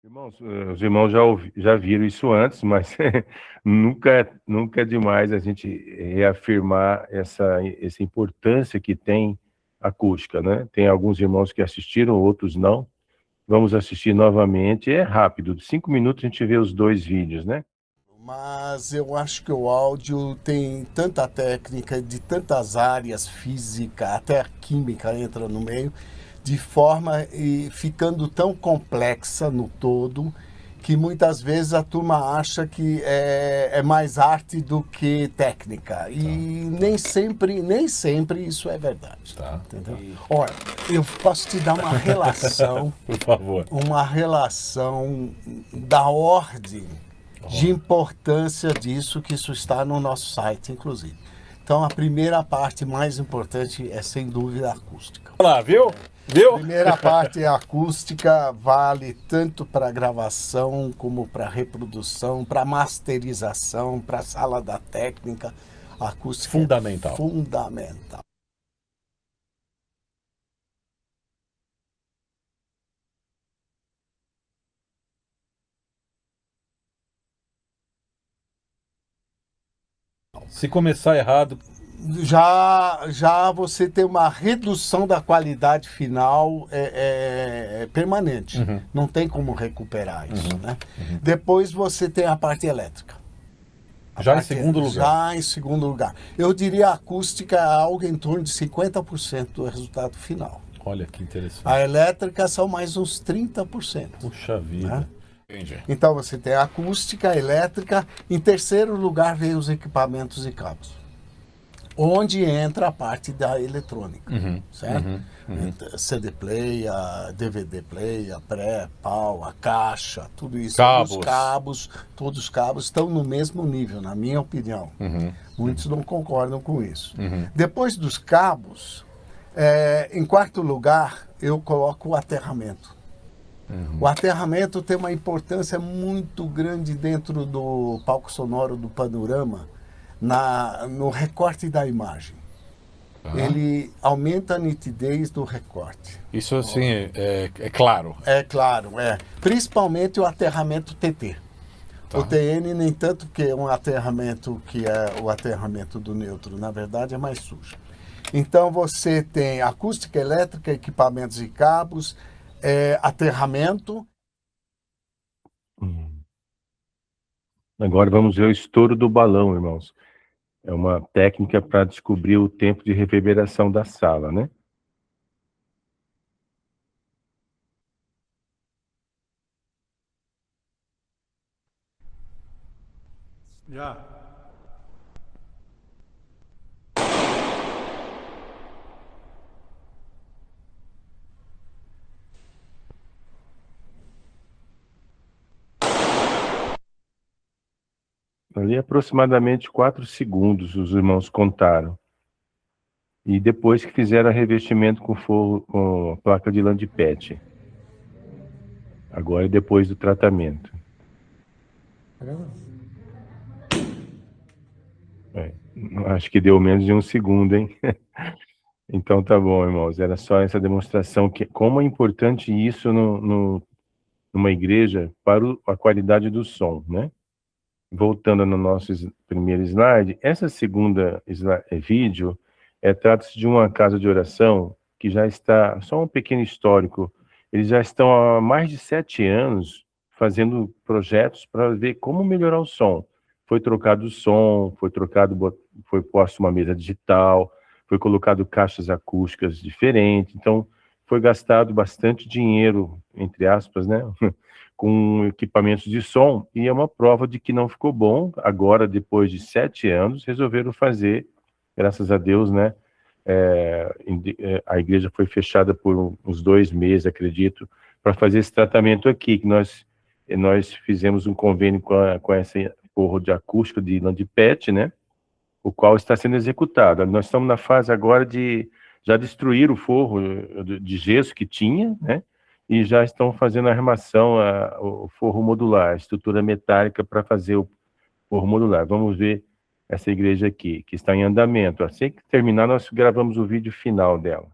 Irmãos, os irmãos já viram isso antes, mas nunca é demais a gente reafirmar essa importância que tem a acústica, né? Tem alguns irmãos que assistiram, outros não. Vamos assistir novamente. É rápido, 5 minutos a gente vê os dois vídeos, né? Mas eu acho que o áudio tem tanta técnica de tantas áreas, física, até a química entra no meio, de forma e ficando tão complexa no todo que muitas vezes a turma acha que é mais arte do que técnica. E nem sempre isso é verdade. Tá. Entendeu? Olha, eu posso te dar uma relação, Por favor. uma relação da ordem de importância disso, que isso está no nosso site, inclusive. Então, a primeira parte mais importante é, sem dúvida, a acústica. Olha lá, viu? Viu? A primeira parte é a acústica, vale tanto para gravação como para reprodução, para masterização, para sala da técnica. A acústica Fundamental. É fundamental. Se começar errado, Já você tem uma redução da qualidade final permanente. Não tem como recuperar isso, né? Depois você tem a parte elétrica. já em segundo lugar. Já em segundo lugar. Eu diria a acústica é algo em torno de 50% do resultado final. Olha que interessante. A elétrica são mais uns 30%. Puxa vida. Né? Entendi. Então você tem a acústica, a elétrica. Em terceiro lugar vem os equipamentos e cabos. Onde entra a parte da eletrônica, certo? CD player, DVD player, pré, pau, a caixa, tudo isso. Todos os cabos estão no mesmo nível, na minha opinião. Muitos não concordam com isso. Depois dos cabos, em quarto lugar, eu coloco o aterramento. O aterramento tem uma importância muito grande dentro do palco sonoro do panorama, no recorte da imagem. Ele aumenta a nitidez do recorte. Isso assim é claro. É claro, é. Principalmente o aterramento TT. O TN nem tanto, que é um aterramento que é o aterramento do neutro, na verdade é mais sujo. Então você tem acústica, elétrica, equipamentos e cabos, aterramento. Agora vamos ver o estouro do balão, irmãos. É uma técnica para descobrir o tempo de reverberação da sala, né? Já. Ali aproximadamente 4 segundos os irmãos contaram. E depois que fizeram revestimento com forro, com a placa de lã de PET. Agora depois do tratamento. Acho que deu menos de 1 segundo, hein? Então tá bom, irmãos. Era só essa demonstração que como é importante isso numa igreja para a qualidade do som, né? Voltando no nosso primeiro slide, essa segunda vídeo trata-se de uma casa de oração que já está, só um pequeno histórico, eles já estão há mais de 7 anos fazendo projetos para ver como melhorar o som. Foi trocado o som, foi posto uma mesa digital, foi colocado caixas acústicas diferentes, então foi gastado bastante dinheiro, entre aspas, né? Com equipamentos de som, e é uma prova de que não ficou bom. Agora, depois de 7 anos, resolveram fazer, graças a Deus, né? A igreja foi fechada por uns 2 meses, acredito, para fazer esse tratamento aqui, que nós fizemos um convênio com essa forro de acústica de lã de PET, né? O qual está sendo executado. Nós estamos na fase agora de já destruir o forro de gesso que tinha, né? E já estão fazendo a armação, o forro modular, a estrutura metálica para fazer o forro modular. Vamos ver essa igreja aqui, que está em andamento. Assim que terminar, nós gravamos o vídeo final dela.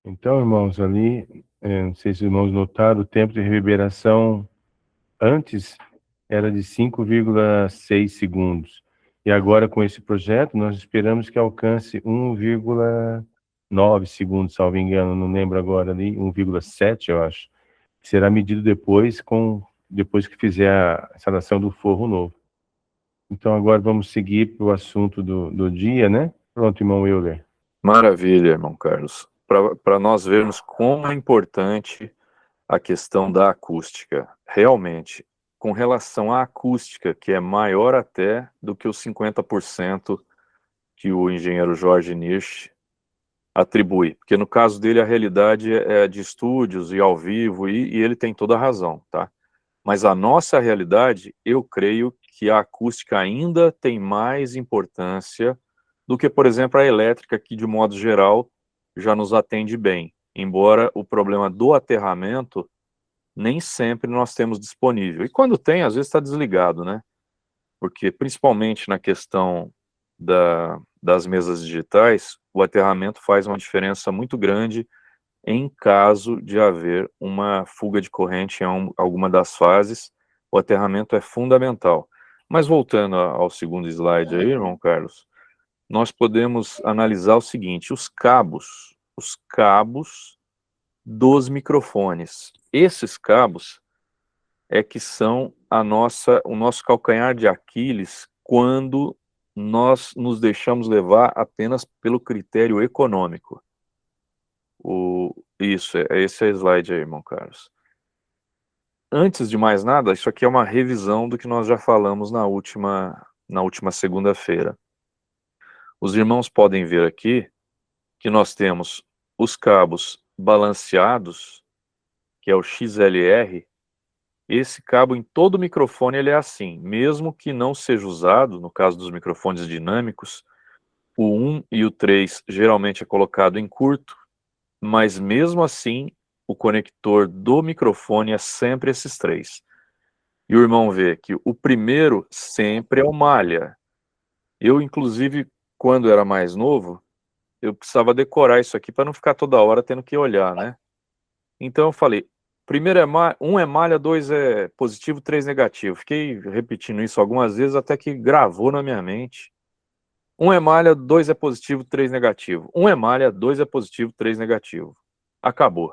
Então, irmãos, ali, não sei se os irmãos notaram, o tempo de reverberação antes era de 5,6 segundos. E agora, com esse projeto, nós esperamos que alcance 1,9 segundos, salvo engano, não lembro agora ali, 1,7, eu acho. Será medido depois, depois que fizer a instalação do forro novo. Então, agora vamos seguir para o assunto do dia, né? Pronto, irmão Euler. Maravilha, irmão Carlos. Para nós vermos como é importante a questão da acústica. Realmente, com relação à acústica, que é maior até do que os 50% que o engenheiro Jorge Nirsch atribui. Porque no caso dele, a realidade é de estúdios e ao vivo, e ele tem toda a razão, tá? Mas a nossa realidade, eu creio que a acústica ainda tem mais importância do que, por exemplo, a elétrica, que de modo geral já nos atende bem. Embora o problema do aterramento nem sempre nós temos disponível. E quando tem, às vezes está desligado, né? Porque, principalmente na questão das mesas digitais, o aterramento faz uma diferença muito grande em caso de haver uma fuga de corrente em alguma das fases. O aterramento é fundamental. Mas voltando ao segundo slide aí, irmão Carlos, nós podemos analisar o seguinte: os cabos dos microfones. Esses cabos é que são o nosso calcanhar de Aquiles quando nós nos deixamos levar apenas pelo critério econômico. Esse é o slide aí, irmão Carlos. Antes de mais nada, isso aqui é uma revisão do que nós já falamos na última segunda-feira. Os irmãos podem ver aqui que nós temos os cabos balanceados, que é o XLR. Esse cabo em todo microfone ele é assim, mesmo que não seja usado, no caso dos microfones dinâmicos, o 1 e o 3 geralmente é colocado em curto, mas mesmo assim o conector do microfone é sempre esses três. E o irmão vê que o primeiro sempre é o malha. Eu, inclusive, quando era mais novo, eu precisava decorar isso aqui para não ficar toda hora tendo que olhar, né? Então eu falei, primeiro um é malha, 2 é positivo, 3 negativo. Fiquei repetindo isso algumas vezes até que gravou na minha mente. 1 é malha, 2 é positivo, 3 negativo. 1 é malha, 2 é positivo, 3 negativo. Acabou.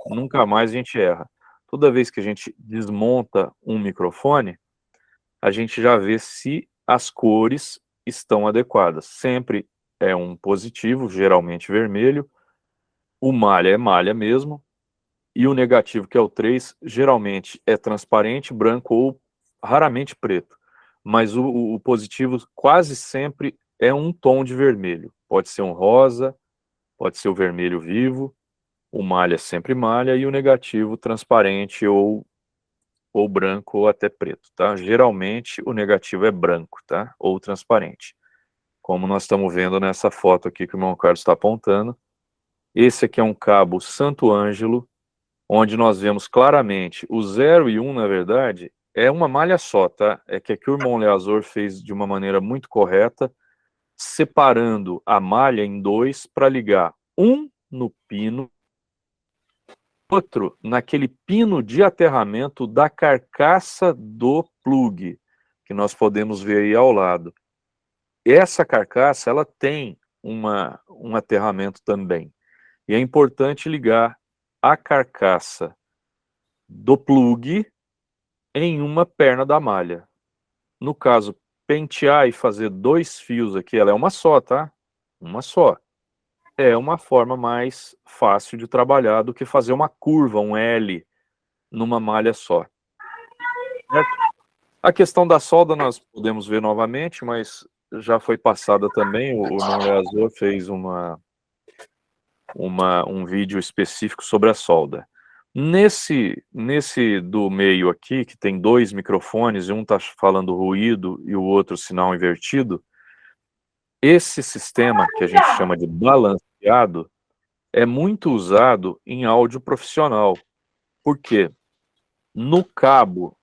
Nunca mais a gente erra. Toda vez que a gente desmonta um microfone, a gente já vê se as cores estão adequadas. Sempre é um positivo, geralmente vermelho. O malha é malha mesmo. E o negativo, que é o 3, geralmente é transparente, branco ou raramente preto. Mas o positivo quase sempre é um tom de vermelho. Pode ser um rosa, pode ser o vermelho vivo. O malha é sempre malha e o negativo transparente ou branco ou até preto, tá? Geralmente o negativo é branco, tá? Ou transparente. Como nós estamos vendo nessa foto aqui que o irmão Carlos está apontando. Esse aqui é um cabo Santo Ângelo, onde nós vemos claramente o 0 e 1, na verdade, é uma malha só, tá? É que aqui o irmão Leazor fez de uma maneira muito correta, separando a malha em dois para ligar um no pino, outro naquele pino de aterramento da carcaça do plug, que nós podemos ver aí ao lado. Essa carcaça, ela tem um aterramento também. E é importante ligar a carcaça do plug em uma perna da malha. No caso, pentear e fazer 2 fios aqui, ela é uma só, tá? Uma só. É uma forma mais fácil de trabalhar do que fazer uma curva, um L, numa malha só. Certo? A questão da solda nós podemos ver novamente, mas já foi passada também. O irmão Leazor fez um vídeo específico sobre a solda. Nesse do meio aqui, que tem 2 microfones, e um está falando ruído e o outro sinal invertido, esse sistema que a gente chama de balanceado é muito usado em áudio profissional. Por quê? No cabo,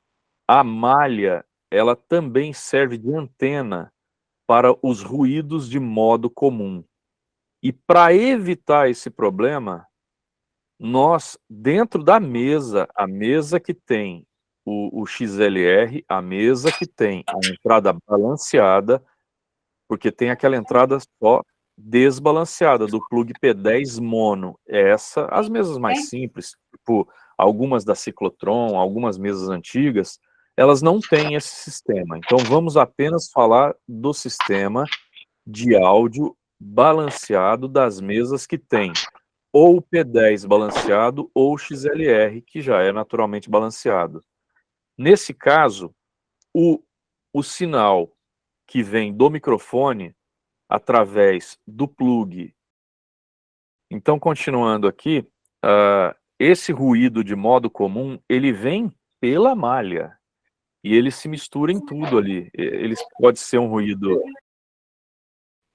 a malha, ela também serve de antena para os ruídos de modo comum. E para evitar esse problema, nós, dentro da mesa, a mesa que tem o XLR, a mesa que tem a entrada balanceada, porque tem aquela entrada só desbalanceada do plug P10 mono. As mesas mais simples, tipo algumas da Ciclotron, algumas mesas antigas, elas não têm esse sistema. Então vamos apenas falar do sistema de áudio balanceado das mesas que tem ou o P10 balanceado ou o XLR, que já é naturalmente balanceado. Nesse caso, o sinal que vem do microfone através do plug. Então, continuando aqui, esse ruído de modo comum, ele vem pela malha e ele se mistura em tudo ali. Ele pode ser um ruído...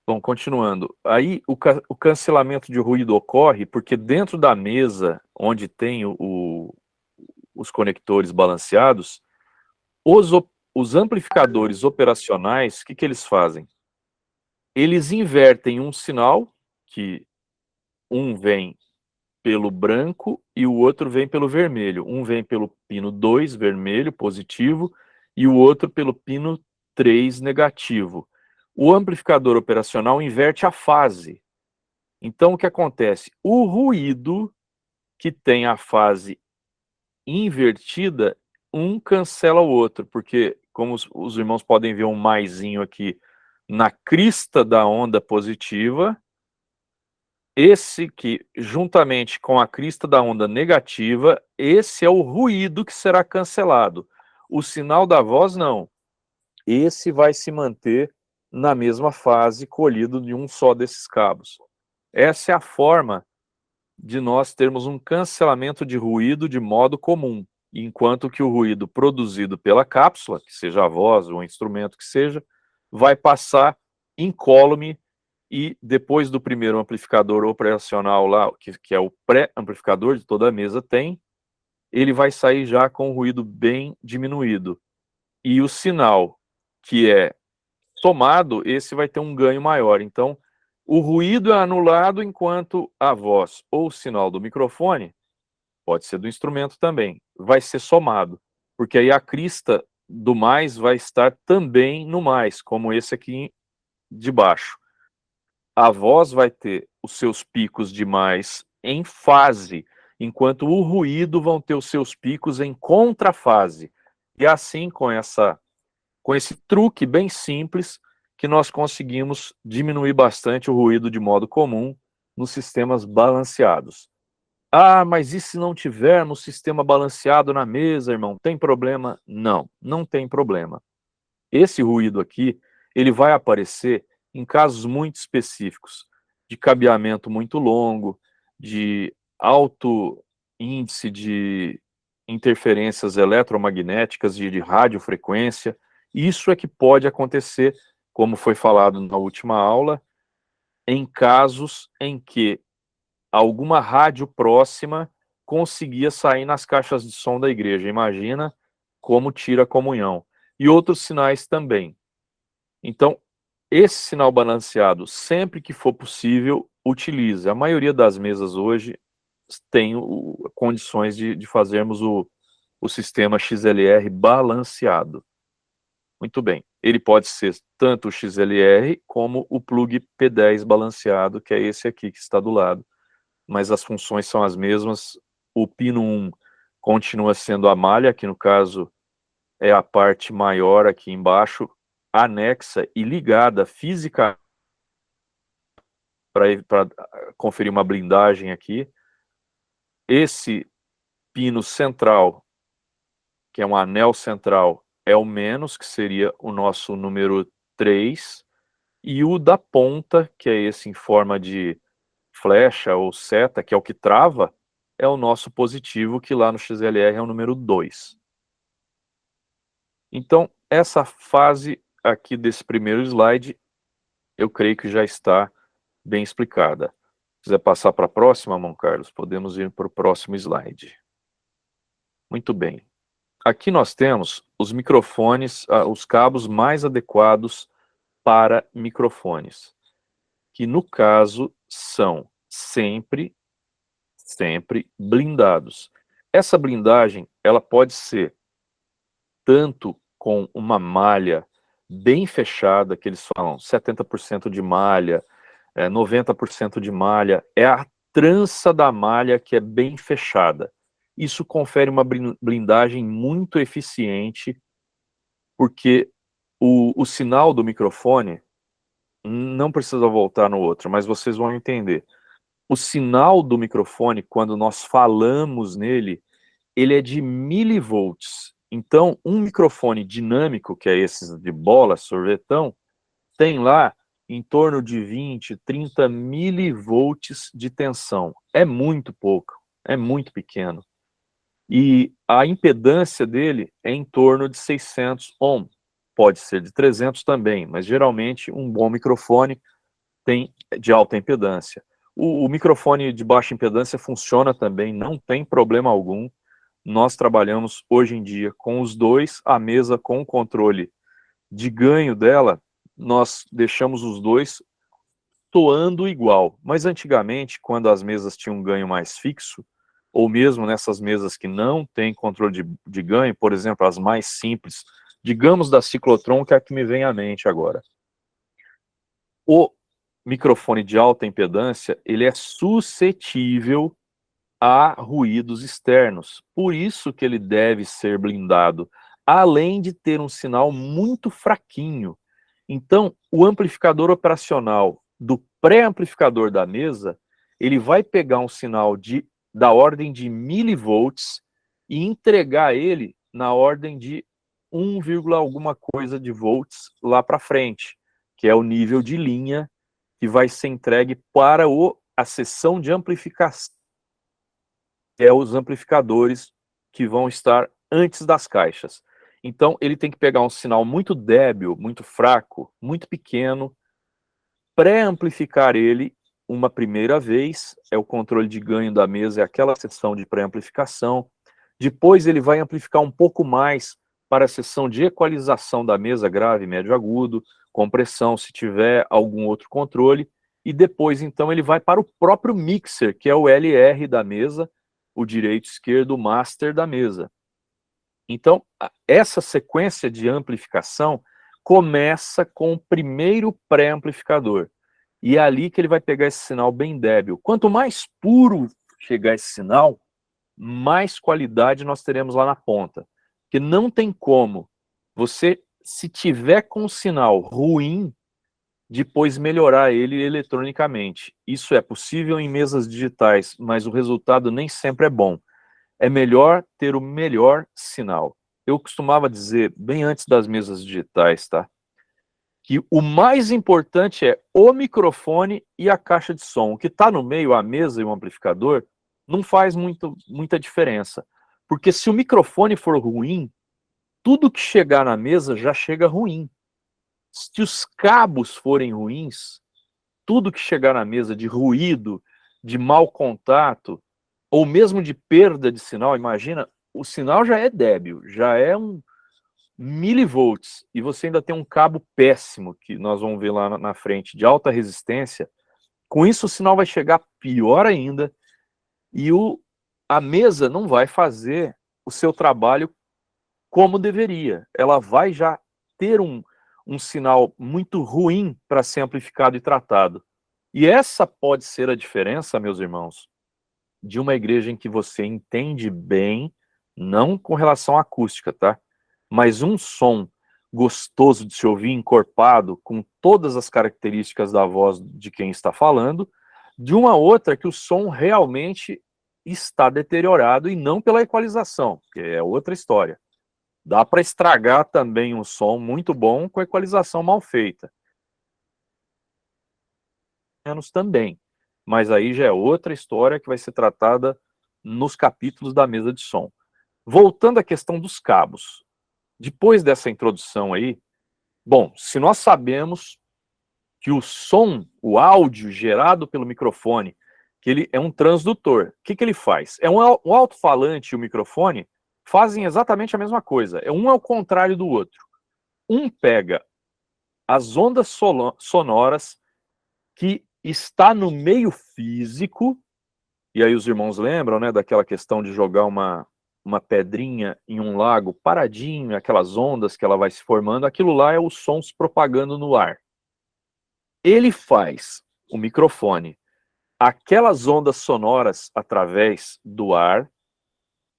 Bom, continuando. Aí o cancelamento de ruído ocorre porque dentro da mesa, onde tem os conectores balanceados, os amplificadores operacionais, o que eles fazem? Eles invertem um sinal, que um vem pelo branco e o outro vem pelo vermelho. Um vem pelo pino 2, vermelho, positivo, e o outro pelo pino 3, negativo. O amplificador operacional inverte a fase. Então, o que acontece? O ruído que tem a fase invertida, um cancela o outro, porque, como os irmãos podem ver um maisinho aqui na crista da onda positiva, esse que, juntamente com a crista da onda negativa, esse é o ruído que será cancelado. O sinal da voz, não. Esse vai se manter na mesma fase, colhido de um só desses cabos. Essa é a forma de nós termos um cancelamento de ruído de modo comum, enquanto que o ruído produzido pela cápsula, que seja a voz ou o instrumento que seja, vai passar incólume e depois do primeiro amplificador operacional lá, que é o pré-amplificador de toda a mesa tem, ele vai sair já com o ruído bem diminuído. E o sinal que é somado, esse vai ter um ganho maior. Então, o ruído é anulado enquanto a voz ou o sinal do microfone, pode ser do instrumento também, vai ser somado. Porque aí a crista do mais vai estar também no mais, como esse aqui de baixo. A voz vai ter os seus picos de mais em fase, enquanto o ruído vão ter os seus picos em contrafase. E assim, com esse truque bem simples, que nós conseguimos diminuir bastante o ruído de modo comum nos sistemas balanceados. Ah, mas e se não tivermos sistema balanceado na mesa, irmão? Tem problema? Não, não tem problema. Esse ruído aqui, ele vai aparecer em casos muito específicos, de cabeamento muito longo, de alto índice de interferências eletromagnéticas, de radiofrequência. Isso é que pode acontecer, como foi falado na última aula, em casos em que alguma rádio próxima conseguia sair nas caixas de som da igreja. Imagina como tira a comunhão. E outros sinais também. Então, esse sinal balanceado, sempre que for possível, utilize. A maioria das mesas hoje tem condições de fazermos o sistema XLR balanceado. Muito bem. Ele pode ser tanto o XLR como o plug P10 balanceado, que é esse aqui que está do lado. Mas as funções são as mesmas. O pino 1 continua sendo a malha, que no caso é a parte maior aqui embaixo, anexa e ligada física para conferir uma blindagem aqui. Esse pino central, que é um anel central, é o menos, que seria o nosso número 3, e o da ponta, que é esse em forma de flecha ou seta, que é o que trava, é o nosso positivo, que lá no XLR é o número 2. Então, essa fase aqui desse primeiro slide, eu creio que já está bem explicada. Se quiser passar para a próxima, Mão Carlos, podemos ir para o próximo slide. Muito bem. aqui nós temos os microfones, os cabos mais adequados para microfones, que no caso são sempre blindados. Essa blindagem, ela pode ser tanto com uma malha bem fechada, que eles falam 70% de malha, 90% de malha, é a trança da malha que é bem fechada. Isso confere uma blindagem muito eficiente, porque o sinal do microfone, não precisa voltar no outro, mas vocês vão entender. O sinal do microfone, quando nós falamos nele, ele é de milivolts. Então, um microfone dinâmico, que é esses de bola, sorvetão, tem lá em torno de 20, 30 milivolts de tensão. É muito pouco, é muito pequeno. E a impedância dele é em torno de 600 ohm. Pode ser de 300 também, mas geralmente um bom microfone tem de alta impedância. O microfone de baixa impedância funciona também, não tem problema algum. Nós trabalhamos hoje em dia com os dois, a mesa com o controle de ganho dela, nós deixamos os dois soando igual. Mas antigamente, quando as mesas tinham um ganho mais fixo, ou mesmo nessas mesas que não tem controle de ganho, por exemplo, as mais simples, digamos da Ciclotron, que é a que me vem à mente agora. O microfone de alta impedância, ele é suscetível a ruídos externos. Por isso que ele deve ser blindado, além de ter um sinal muito fraquinho. Então, o amplificador operacional do pré-amplificador da mesa, ele vai pegar um sinal da ordem de milivolts e entregar ele na ordem de 1, alguma coisa de volts lá para frente, que é o nível de linha que vai ser entregue para a seção de amplificação, que é os amplificadores que vão estar antes das caixas. Então, ele tem que pegar um sinal muito débil, muito fraco, muito pequeno, pré-amplificar ele uma primeira vez, é o controle de ganho da mesa, é aquela seção de pré-amplificação. Depois ele vai amplificar um pouco mais para a seção de equalização da mesa, grave, médio, agudo, compressão, se tiver algum outro controle. E depois, então, ele vai para o próprio mixer, que é o LR da mesa, o direito, esquerdo, o master da mesa. Então, essa sequência de amplificação começa com o primeiro pré-amplificador. E é ali que ele vai pegar esse sinal bem débil. Quanto mais puro chegar esse sinal, mais qualidade nós teremos lá na ponta. Porque não tem como você, se tiver com um sinal ruim, depois melhorar ele eletronicamente. Isso é possível em mesas digitais, mas o resultado nem sempre é bom. É melhor ter o melhor sinal. Eu costumava dizer, bem antes das mesas digitais, tá? Que o mais importante é o microfone e a caixa de som. O que está no meio, a mesa e o amplificador, não faz muita diferença. Porque se o microfone for ruim, tudo que chegar na mesa já chega ruim. Se os cabos forem ruins, tudo que chegar na mesa de ruído, de mau contato, ou mesmo de perda de sinal, imagina, o sinal já é débil, já é um milivolts, e você ainda tem um cabo péssimo, que nós vamos ver lá na frente, de alta resistência. Com isso o sinal vai chegar pior ainda, e a mesa não vai fazer o seu trabalho como deveria. Ela vai já ter um sinal muito ruim para ser amplificado e tratado. E essa pode ser a diferença, meus irmãos, de uma igreja em que você entende bem, não com relação à acústica, tá? Mas um som gostoso de se ouvir, encorpado, com todas as características da voz de quem está falando, de uma outra que o som realmente está deteriorado e não pela equalização, que é outra história. Dá para estragar também um som muito bom com equalização mal feita. Menos também. Mas aí já é outra história que vai ser tratada nos capítulos da mesa de som. Voltando à questão dos cabos. Depois dessa introdução aí, bom, se nós sabemos que o som, o áudio gerado pelo microfone, que ele é um transdutor, o que ele faz? É um alto-falante, o microfone, fazem exatamente a mesma coisa. Um é o contrário do outro. Um pega as ondas sonoras que está no meio físico, e aí os irmãos lembram, né, daquela questão de jogar uma pedrinha em um lago paradinho, aquelas ondas que ela vai se formando, aquilo lá é o som se propagando no ar. Ele faz, o microfone, aquelas ondas sonoras através do ar,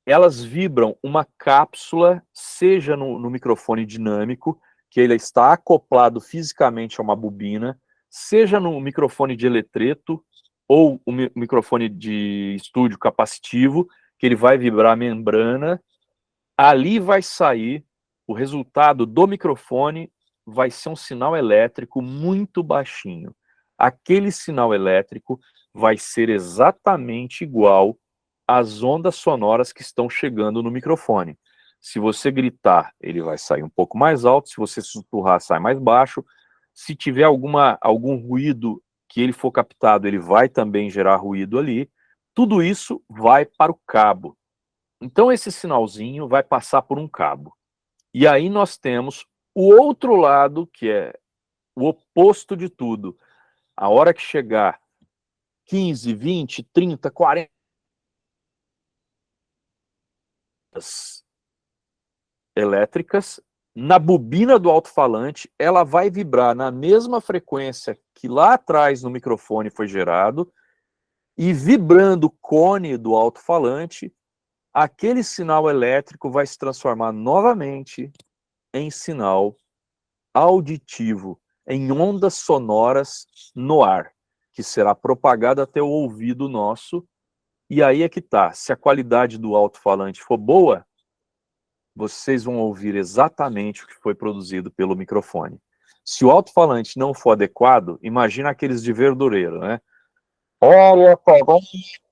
elas vibram uma cápsula, seja no microfone dinâmico, que ele está acoplado fisicamente a uma bobina, seja no microfone de eletreto ou o microfone de estúdio capacitivo, que ele vai vibrar a membrana, ali vai sair o resultado do microfone, vai ser um sinal elétrico muito baixinho. Aquele sinal elétrico vai ser exatamente igual às ondas sonoras que estão chegando no microfone. Se você gritar, ele vai sair um pouco mais alto, se você sussurrar, sai mais baixo. Se tiver algum ruído que ele for captado, ele vai também gerar ruído ali. Tudo isso vai para o cabo. Então esse sinalzinho vai passar por um cabo. E aí nós temos o outro lado, que é o oposto de tudo. A hora que chegar 15, 20, 30, 40 elétricas, na bobina do alto-falante, ela vai vibrar na mesma frequência que lá atrás no microfone foi gerado, e vibrando o cone do alto-falante, aquele sinal elétrico vai se transformar novamente em sinal auditivo, em ondas sonoras no ar, que será propagada até o ouvido nosso. E aí é que tá, se a qualidade do alto-falante for boa, vocês vão ouvir exatamente o que foi produzido pelo microfone. Se o alto-falante não for adequado, imagina aqueles de verdureiro, né? Olha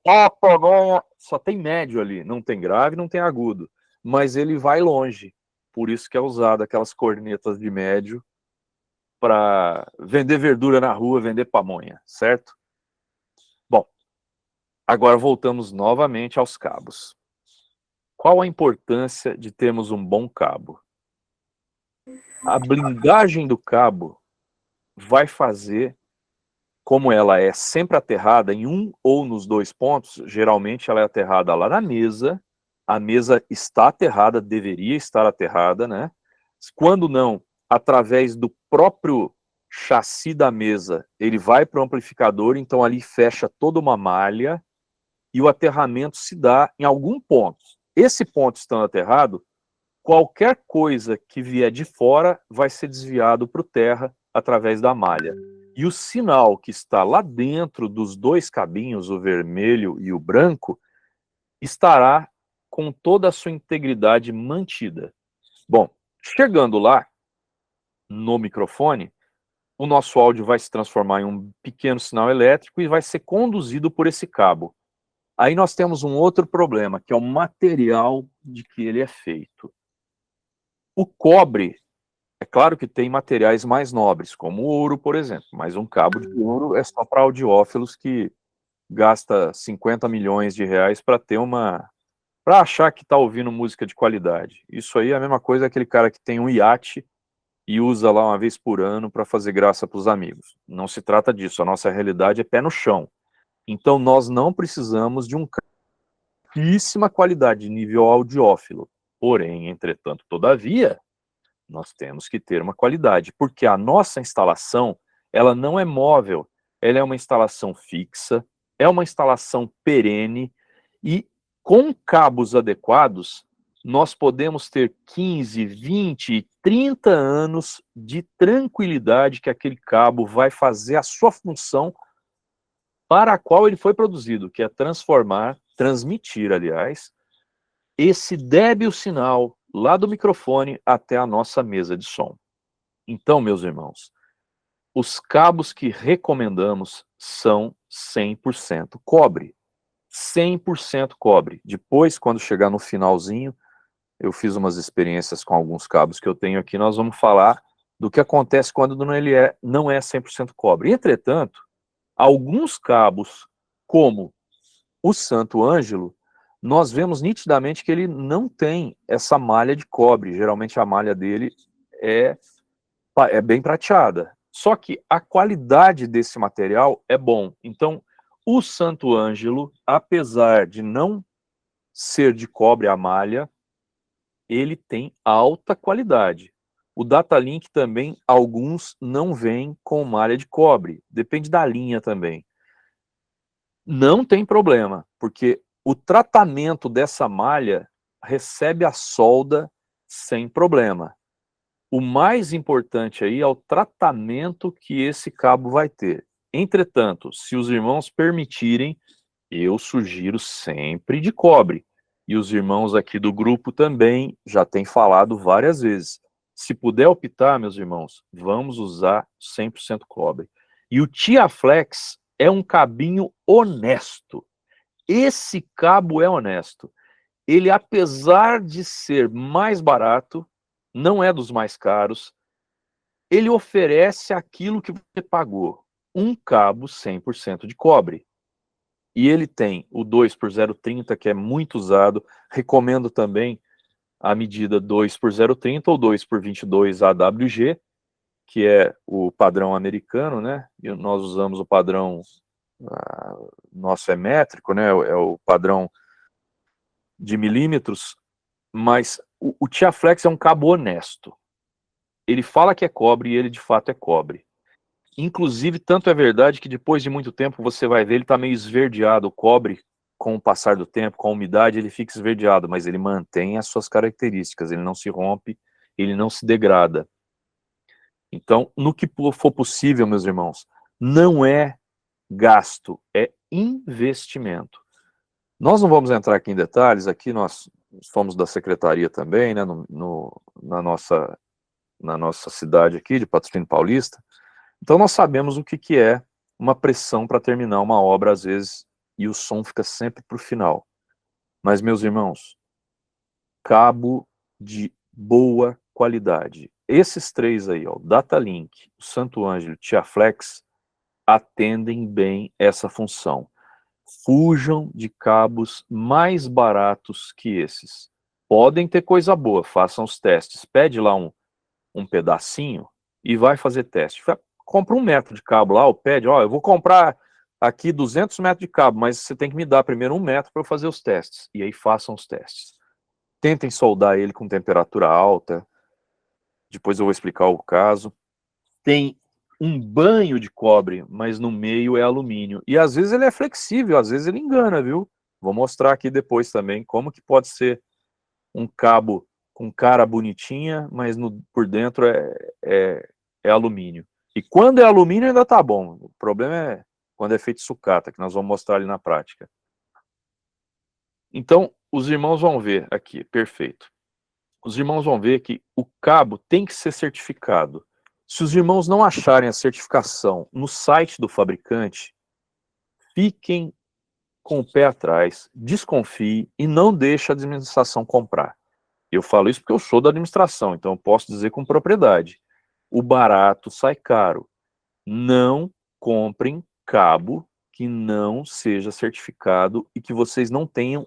a pagonha, só tem médio ali, não tem grave, não tem agudo, mas ele vai longe. Por isso que é usado aquelas cornetas de médio para vender verdura na rua, vender pamonha, certo? Bom, agora voltamos novamente aos cabos. Qual a importância de termos um bom cabo? A blindagem do cabo vai fazer, como ela é sempre aterrada em um ou nos dois pontos, geralmente ela é aterrada lá na mesa, a mesa está aterrada, deveria estar aterrada, né? Quando não, através do próprio chassi da mesa, ele vai para o amplificador, então ali fecha toda uma malha e o aterramento se dá em algum ponto. Esse ponto estando aterrado, qualquer coisa que vier de fora vai ser desviado para o terra através da malha. E o sinal que está lá dentro dos dois cabinhos, o vermelho e o branco, estará com toda a sua integridade mantida. Bom, chegando lá, no microfone, o nosso áudio vai se transformar em um pequeno sinal elétrico e vai ser conduzido por esse cabo. Aí nós temos um outro problema, que é o material de que ele é feito. O cobre, é claro que tem materiais mais nobres, como o ouro, por exemplo, mas um cabo de ouro é só para audiófilos que gasta 50 milhões de reais para ter para achar que está ouvindo música de qualidade. Isso aí é a mesma coisa aquele cara que tem um iate e usa lá uma vez por ano para fazer graça para os amigos. Não se trata disso, a nossa realidade é pé no chão. Então nós não precisamos de um altíssima qualidade de nível audiófilo. Porém, entretanto, todavia, nós temos que ter uma qualidade, porque a nossa instalação, ela não é móvel, ela é uma instalação fixa, é uma instalação perene, e com cabos adequados, nós podemos ter 15, 20, 30 anos de tranquilidade que aquele cabo vai fazer a sua função para a qual ele foi produzido, que é transmitir, aliás, esse débil sinal lá do microfone até a nossa mesa de som. Então, meus irmãos, os cabos que recomendamos são 100% cobre. 100% cobre. Depois, quando chegar no finalzinho, eu fiz umas experiências com alguns cabos que eu tenho aqui, nós vamos falar do que acontece quando ele não é 100% cobre. Entretanto, alguns cabos, como o Santo Ângelo, nós vemos nitidamente que ele não tem essa malha de cobre. Geralmente a malha dele é bem prateada. Só que a qualidade desse material é bom. Então, o Santo Ângelo, apesar de não ser de cobre a malha, ele tem alta qualidade. O Datalink também, alguns não vêm com malha de cobre. Depende da linha também. Não tem problema, porque o tratamento dessa malha recebe a solda sem problema. O mais importante aí é o tratamento que esse cabo vai ter. Entretanto, se os irmãos permitirem, eu sugiro sempre de cobre. E os irmãos aqui do grupo também já têm falado várias vezes. Se puder optar, meus irmãos, vamos usar 100% cobre. E o Tiaflex é um cabinho honesto. Esse cabo é honesto. Ele, apesar de ser mais barato, não é dos mais caros, ele oferece aquilo que você pagou. Um cabo 100% de cobre. E ele tem o 2x030, que é muito usado. Recomendo também a medida 2x030 ou 2x22 AWG, que é o padrão americano, né? E nós usamos o padrão, nosso é métrico, né? É o padrão de milímetros, mas o Tiaflex é um cabo honesto. Ele fala que é cobre e ele de fato é cobre. Inclusive, tanto é verdade que depois de muito tempo você vai ver ele está meio esverdeado. O cobre, com o passar do tempo, com a umidade, ele fica esverdeado, mas ele mantém as suas características, ele não se rompe, ele não se degrada. Então, no que for possível, meus irmãos, não é gasto, é investimento. Nós não vamos entrar aqui em detalhes, aqui nós fomos da secretaria também, né, na nossa cidade aqui, de Patrocínio Paulista. Então nós sabemos o que é uma pressão para terminar uma obra, às vezes, e o som fica sempre para o final. Mas, meus irmãos, cabo de boa qualidade. Esses três aí, ó, Datalink, o Santo Ângelo, o Tiaflex, atendem bem essa função. Fujam de cabos mais baratos que esses. Podem ter coisa boa, façam os testes. Pede lá um pedacinho e vai fazer teste. Compra 1 metro de cabo lá, ou pede, ó, eu vou comprar aqui 200 metros de cabo, mas você tem que me dar primeiro 1 metro para eu fazer os testes. E aí façam os testes. Tentem soldar ele com temperatura alta. Depois eu vou explicar o caso. Tem um banho de cobre, mas no meio é alumínio. E às vezes ele é flexível, às vezes ele engana, viu? Vou mostrar aqui depois também como que pode ser um cabo com cara bonitinha, mas por dentro é alumínio. E quando é alumínio ainda tá bom. O problema é quando é feito sucata, que nós vamos mostrar ali na prática. Então, os irmãos vão ver aqui, perfeito. Os irmãos vão ver que o cabo tem que ser certificado. Se os irmãos não acharem a certificação no site do fabricante, fiquem com o pé atrás, desconfie e não deixe a administração comprar. Eu falo isso porque eu sou da administração, então eu posso dizer com propriedade. O barato sai caro. Não comprem cabo que não seja certificado e que vocês não tenham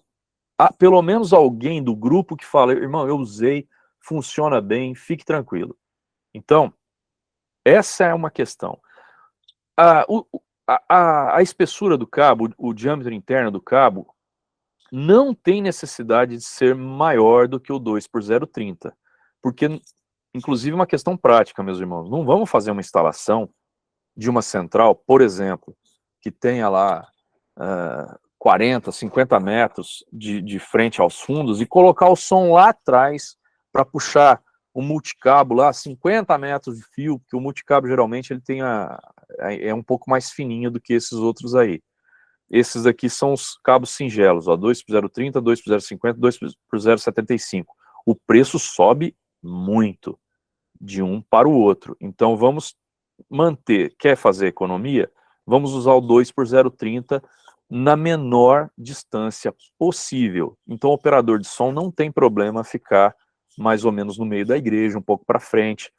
pelo menos alguém do grupo que fala, irmão, eu usei, funciona bem, fique tranquilo. Então, essa é uma questão. A espessura do cabo, o diâmetro interno do cabo, não tem necessidade de ser maior do que o 2x030, porque, inclusive, uma questão prática, meus irmãos, não vamos fazer uma instalação de uma central, por exemplo, que tenha lá 40, 50 metros de frente aos fundos e colocar o som lá atrás para puxar o multicabo lá, 50 metros de fio, porque o multicabo geralmente ele tem é um pouco mais fininho do que esses outros aí. Esses aqui são os cabos singelos, ó, 2x030, 2x050, 2x075. O preço sobe muito de um para o outro. Então vamos manter, quer fazer economia? Vamos usar o 2x030 na menor distância possível. Então o operador de som não tem problema ficar mais ou menos no meio da igreja, um pouco para frente.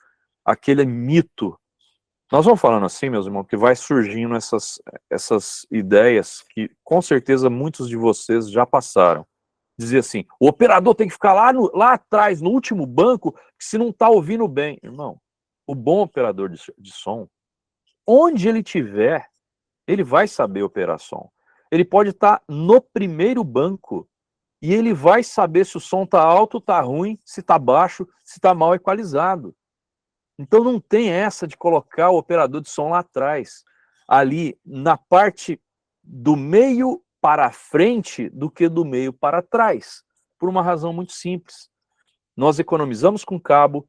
Aquele mito, nós vamos falando assim, meus irmãos, que vai surgindo essas ideias que com certeza muitos de vocês já passaram. dizia assim, o operador tem que ficar lá atrás, no último banco, se não está ouvindo bem. Irmão, o bom operador de som, onde ele estiver, ele vai saber operar som. Ele pode estar no primeiro banco e ele vai saber se o som está alto, está ruim, se está baixo, se está mal equalizado. Então não tem essa de colocar o operador de som lá atrás, ali na parte do meio para frente do que do meio para trás, por uma razão muito simples. Nós economizamos com cabo,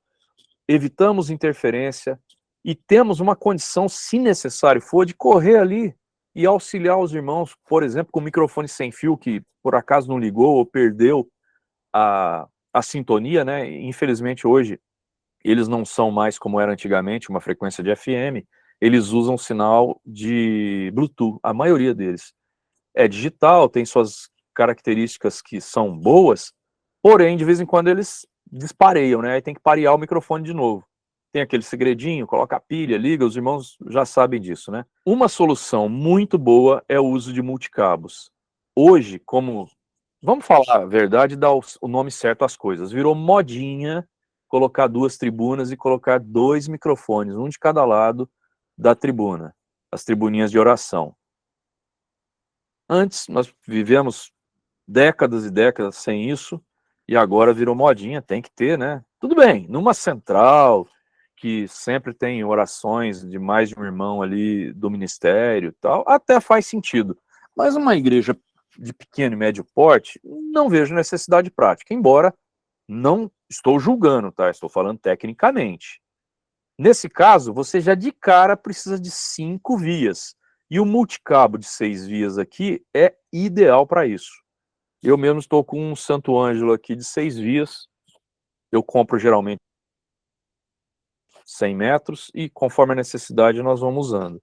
evitamos interferência e temos uma condição, se necessário for, de correr ali e auxiliar os irmãos, por exemplo, com o microfone sem fio que por acaso não ligou ou perdeu a sintonia, né? Infelizmente hoje eles não são mais como era antigamente, uma frequência de FM, eles usam sinal de Bluetooth, a maioria deles. É digital, tem suas características que são boas, porém, de vez em quando eles dispareiam, né? Aí tem que parear o microfone de novo. Tem aquele segredinho, coloca a pilha, liga, os irmãos já sabem disso, né? Uma solução muito boa é o uso de multicabos. Hoje, vamos falar a verdade e dar o nome certo às coisas, virou modinha colocar 2 tribunas e colocar 2 microfones, um de cada lado da tribuna, as tribuninhas de oração. Antes, nós vivemos décadas e décadas sem isso, e agora virou modinha, tem que ter, né? Tudo bem, numa central, que sempre tem orações de mais de um irmão ali do ministério e tal, até faz sentido. Mas uma igreja de pequeno e médio porte, não vejo necessidade prática, embora não estou julgando, tá? Estou falando tecnicamente. Nesse caso, você já de cara precisa de 5 vias. E o multicabo de 6 vias aqui é ideal para isso. Eu mesmo estou com um Santo Ângelo aqui de 6 vias. Eu compro geralmente 100 metros e conforme a necessidade nós vamos usando.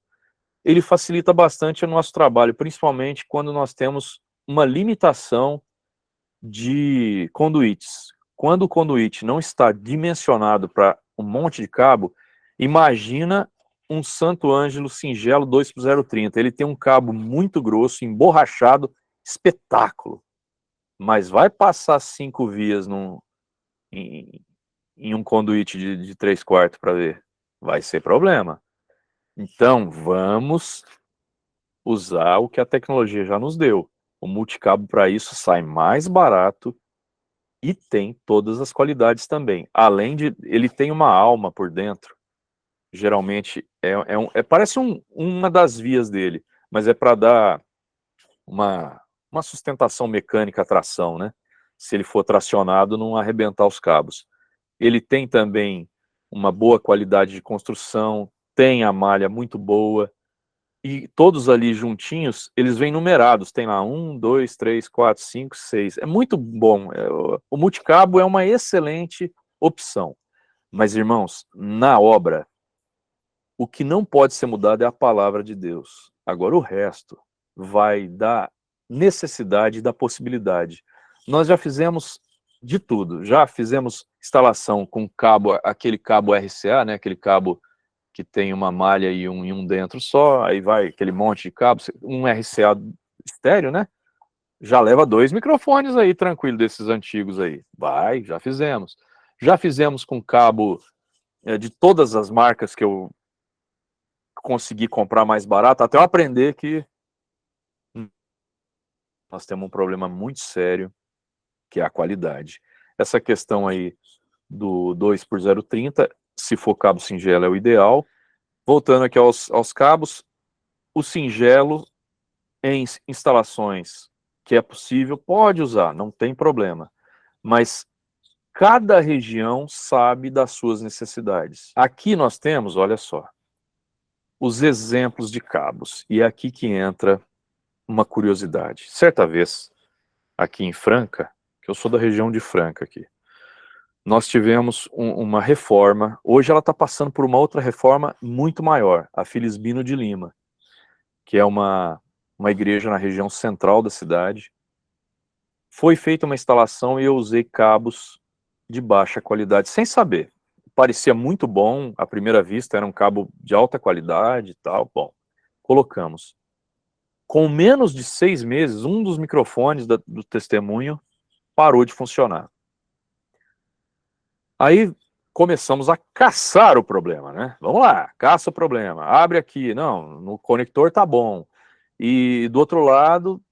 Ele facilita bastante o nosso trabalho, principalmente quando nós temos uma limitação de conduítes. Quando o conduíte não está dimensionado para um monte de cabo, imagina um Santo Ângelo singelo 2x030. Ele tem um cabo muito grosso, emborrachado, espetáculo. Mas vai passar 5 vias em um conduíte de 3/4 para ver. Vai ser problema. Então, vamos usar o que a tecnologia já nos deu. O multicabo para isso sai mais barato e tem todas as qualidades também. Além de, ele tem uma alma por dentro. Geralmente, parece uma das vias dele, mas é para dar uma sustentação mecânica à tração, né? Se ele for tracionado, não arrebentar os cabos. Ele tem também uma boa qualidade de construção, tem a malha muito boa, e todos ali juntinhos, eles vêm numerados, tem lá 1, 2, 3, 4, 5, 6, é muito bom, o multicabo é uma excelente opção, mas irmãos, na obra, o que não pode ser mudado é a palavra de Deus, agora o resto vai da necessidade e da possibilidade. Nós já fizemos de tudo, já fizemos instalação com cabo, aquele cabo RCA, né, aquele cabo que tem uma malha e um dentro só, aí vai aquele monte de cabos, um RCA estéreo, né? Já leva 2 microfones aí, tranquilo, desses antigos aí. Vai, já fizemos. Já fizemos com cabo de todas as marcas que eu consegui comprar mais barato, até eu aprender que nós temos um problema muito sério, que é a qualidade. Essa questão aí do 2x030, se for cabo singelo é o ideal. Voltando aqui aos cabos, o singelo em instalações que é possível, pode usar, não tem problema. Mas cada região sabe das suas necessidades. Aqui nós temos, olha só, os exemplos de cabos. E é aqui que entra uma curiosidade. Certa vez, aqui em Franca, que eu sou da região de Franca aqui, nós tivemos uma reforma, hoje ela está passando por uma outra reforma muito maior, a Felisbino de Lima, que é uma igreja na região central da cidade. Foi feita uma instalação e eu usei cabos de baixa qualidade, sem saber. Parecia muito bom, à primeira vista era um cabo de alta qualidade e tal, bom, colocamos. Com menos de 6 meses, um dos microfones do testemunho parou de funcionar. Aí começamos a caçar o problema, né? Vamos lá, caça o problema. Abre aqui, não, no conector tá bom. E do outro lado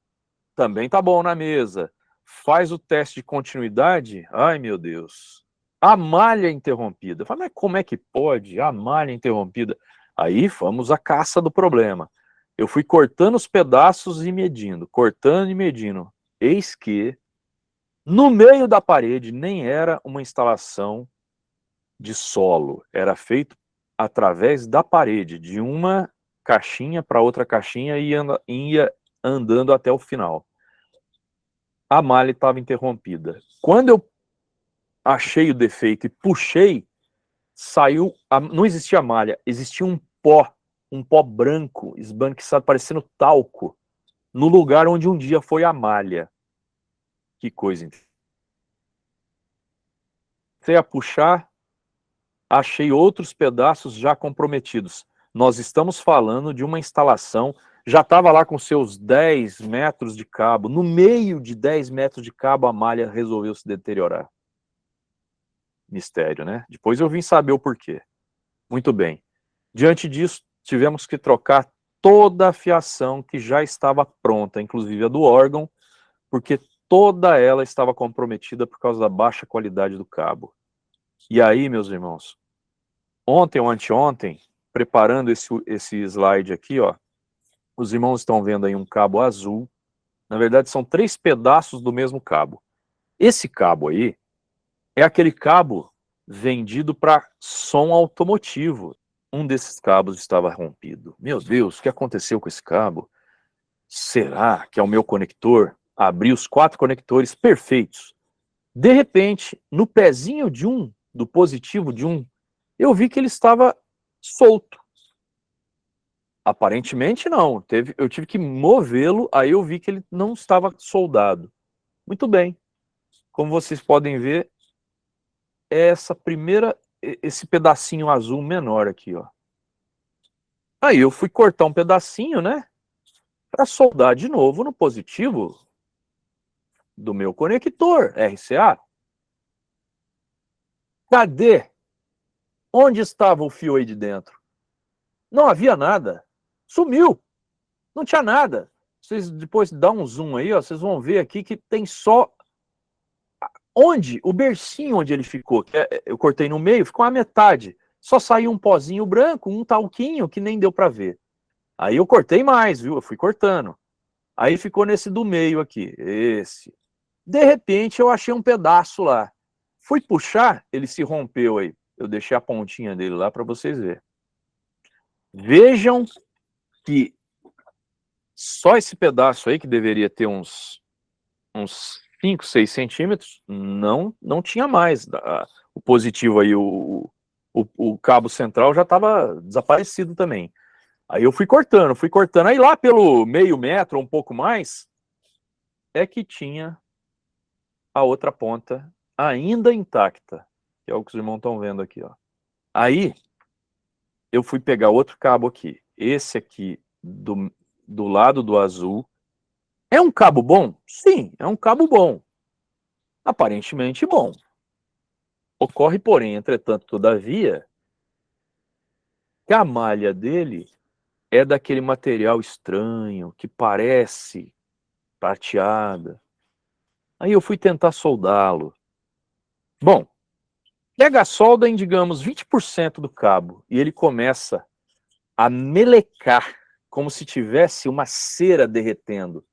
também tá bom na mesa. Faz o teste de continuidade. Ai, meu Deus. A malha interrompida. Eu falei, mas como é que pode? A malha interrompida. Aí fomos à caça do problema. Eu fui cortando os pedaços e medindo, cortando e medindo. Eis que no meio da parede nem era uma instalação de solo, era feito através da parede, de uma caixinha para outra caixinha e ia andando até o final. A malha estava interrompida. Quando eu achei o defeito e puxei, saiu, não existia malha, existia um pó branco, esbranquiçado, parecendo talco, no lugar onde um dia foi a malha. Que coisa. Comecei a puxar, achei outros pedaços já comprometidos. Nós estamos falando de uma instalação, já estava lá com seus 10 metros de cabo, no meio de 10 metros de cabo a malha resolveu se deteriorar. Mistério, né? Depois eu vim saber o porquê. Muito bem. Diante disso, tivemos que trocar toda a fiação que já estava pronta, inclusive a do órgão, porque toda ela estava comprometida por causa da baixa qualidade do cabo. E aí, meus irmãos, ontem ou anteontem, preparando esse slide aqui, ó, os irmãos estão vendo aí um cabo azul. Na verdade, são 3 pedaços do mesmo cabo. Esse cabo aí é aquele cabo vendido para som automotivo. Um desses cabos estava rompido. Meu Deus, o que aconteceu com esse cabo? Será que é o meu conector? Abri os 4 conectores perfeitos. De repente, no pezinho de um, do positivo de um, eu vi que ele estava solto. Aparentemente não, eu tive que movê-lo, aí eu vi que ele não estava soldado. Muito bem. Como vocês podem ver, esse pedacinho azul menor aqui, ó. Aí eu fui cortar um pedacinho, né, para soldar de novo no positivo do meu conector RCA. Cadê? Onde estava o fio aí de dentro? Não havia nada. Sumiu. Não tinha nada. Vocês depois dão um zoom aí, ó, vocês vão ver aqui que tem só onde o bercinho onde ele ficou, que eu cortei no meio, ficou a metade. Só saiu um pozinho branco, um talquinho que nem deu para ver. Aí eu cortei mais, viu? Eu fui cortando. Aí ficou nesse do meio aqui, esse. De repente eu achei um pedaço lá. Fui puxar, ele se rompeu aí. Eu deixei a pontinha dele lá para vocês verem. Vejam que só esse pedaço aí, que deveria ter uns 5, 6 centímetros, não tinha mais. O positivo aí, o cabo central já estava desaparecido também. Aí eu fui cortando. Aí lá pelo meio metro, ou um pouco mais, é que tinha a outra ponta ainda intacta, que é o que os irmãos estão vendo aqui, ó. Aí eu fui pegar outro cabo aqui, esse aqui do lado do azul. É um cabo bom? Sim, é um cabo bom. Aparentemente bom. Ocorre, porém, entretanto, todavia, que a malha dele é daquele material estranho, que parece prateada. Aí eu fui tentar soldá-lo. Bom, pega a solda em, digamos, 20% do cabo, e ele começa a melecar, como se tivesse uma cera derretendo.